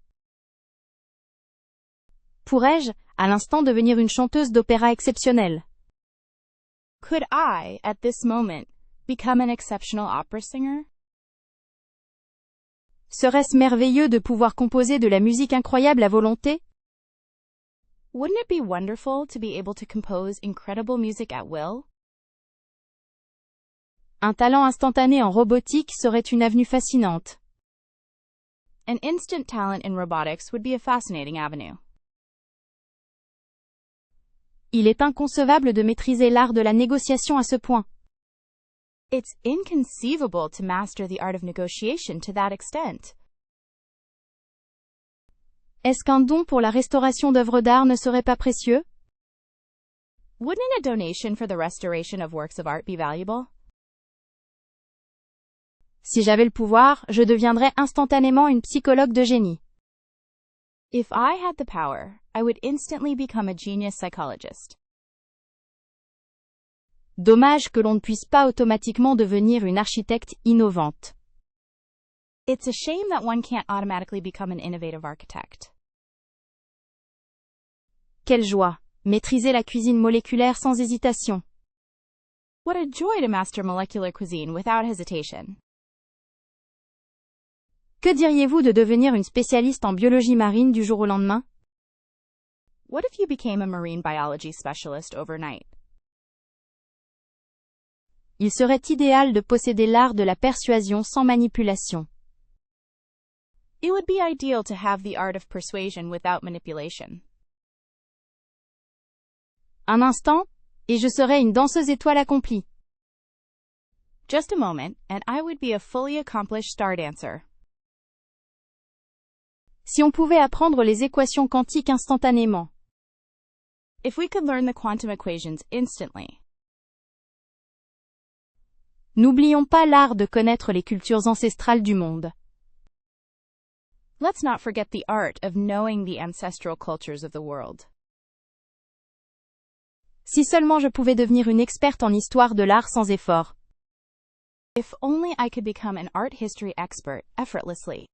Pourrais-je, à l'instant, devenir une chanteuse d'opéra exceptionnelle? Could I, at this moment, become an exceptional opera singer? Serait-ce merveilleux de pouvoir composer de la musique incroyable à volonté? Wouldn't it be wonderful to be able to compose incredible music at will? Un talent instantané en robotique serait une avenue fascinante. An instant talent in robotics would be a fascinating avenue. Il est inconcevable de maîtriser l'art de la négociation à ce point. It's inconceivable to master the art of negotiation to that extent. Est-ce qu'un don pour la restauration d'œuvres d'art ne serait pas précieux? Wouldn't a donation for the restoration of works of art be valuable? Si j'avais le pouvoir, je deviendrais instantanément une psychologue de génie. If I had the power, I would instantly become a genius psychologist. Dommage que l'on ne puisse pas automatiquement devenir une architecte innovante. It's a shame that one can't automatically become an innovative architect. Quelle joie! Maîtriser la cuisine moléculaire sans hésitation. What a joy to master molecular cuisine without hesitation. Que diriez-vous de devenir une spécialiste en biologie marine du jour au lendemain? What if you became a marine biology specialist overnight? Il serait idéal de posséder l'art de la persuasion sans manipulation. It would be ideal to have the art of persuasion without manipulation. Un instant, et je serais une danseuse étoile accomplie. Just a moment, and I would be a fully accomplished star dancer. Si on pouvait apprendre les équations quantiques instantanément. If we could learn the quantum equations instantly. N'oublions pas l'art de connaître les cultures ancestrales du monde. Let's not forget the art of knowing the ancestral cultures of the world. Si seulement je pouvais devenir une experte en histoire de l'art sans effort. If only I could become an art history expert effortlessly.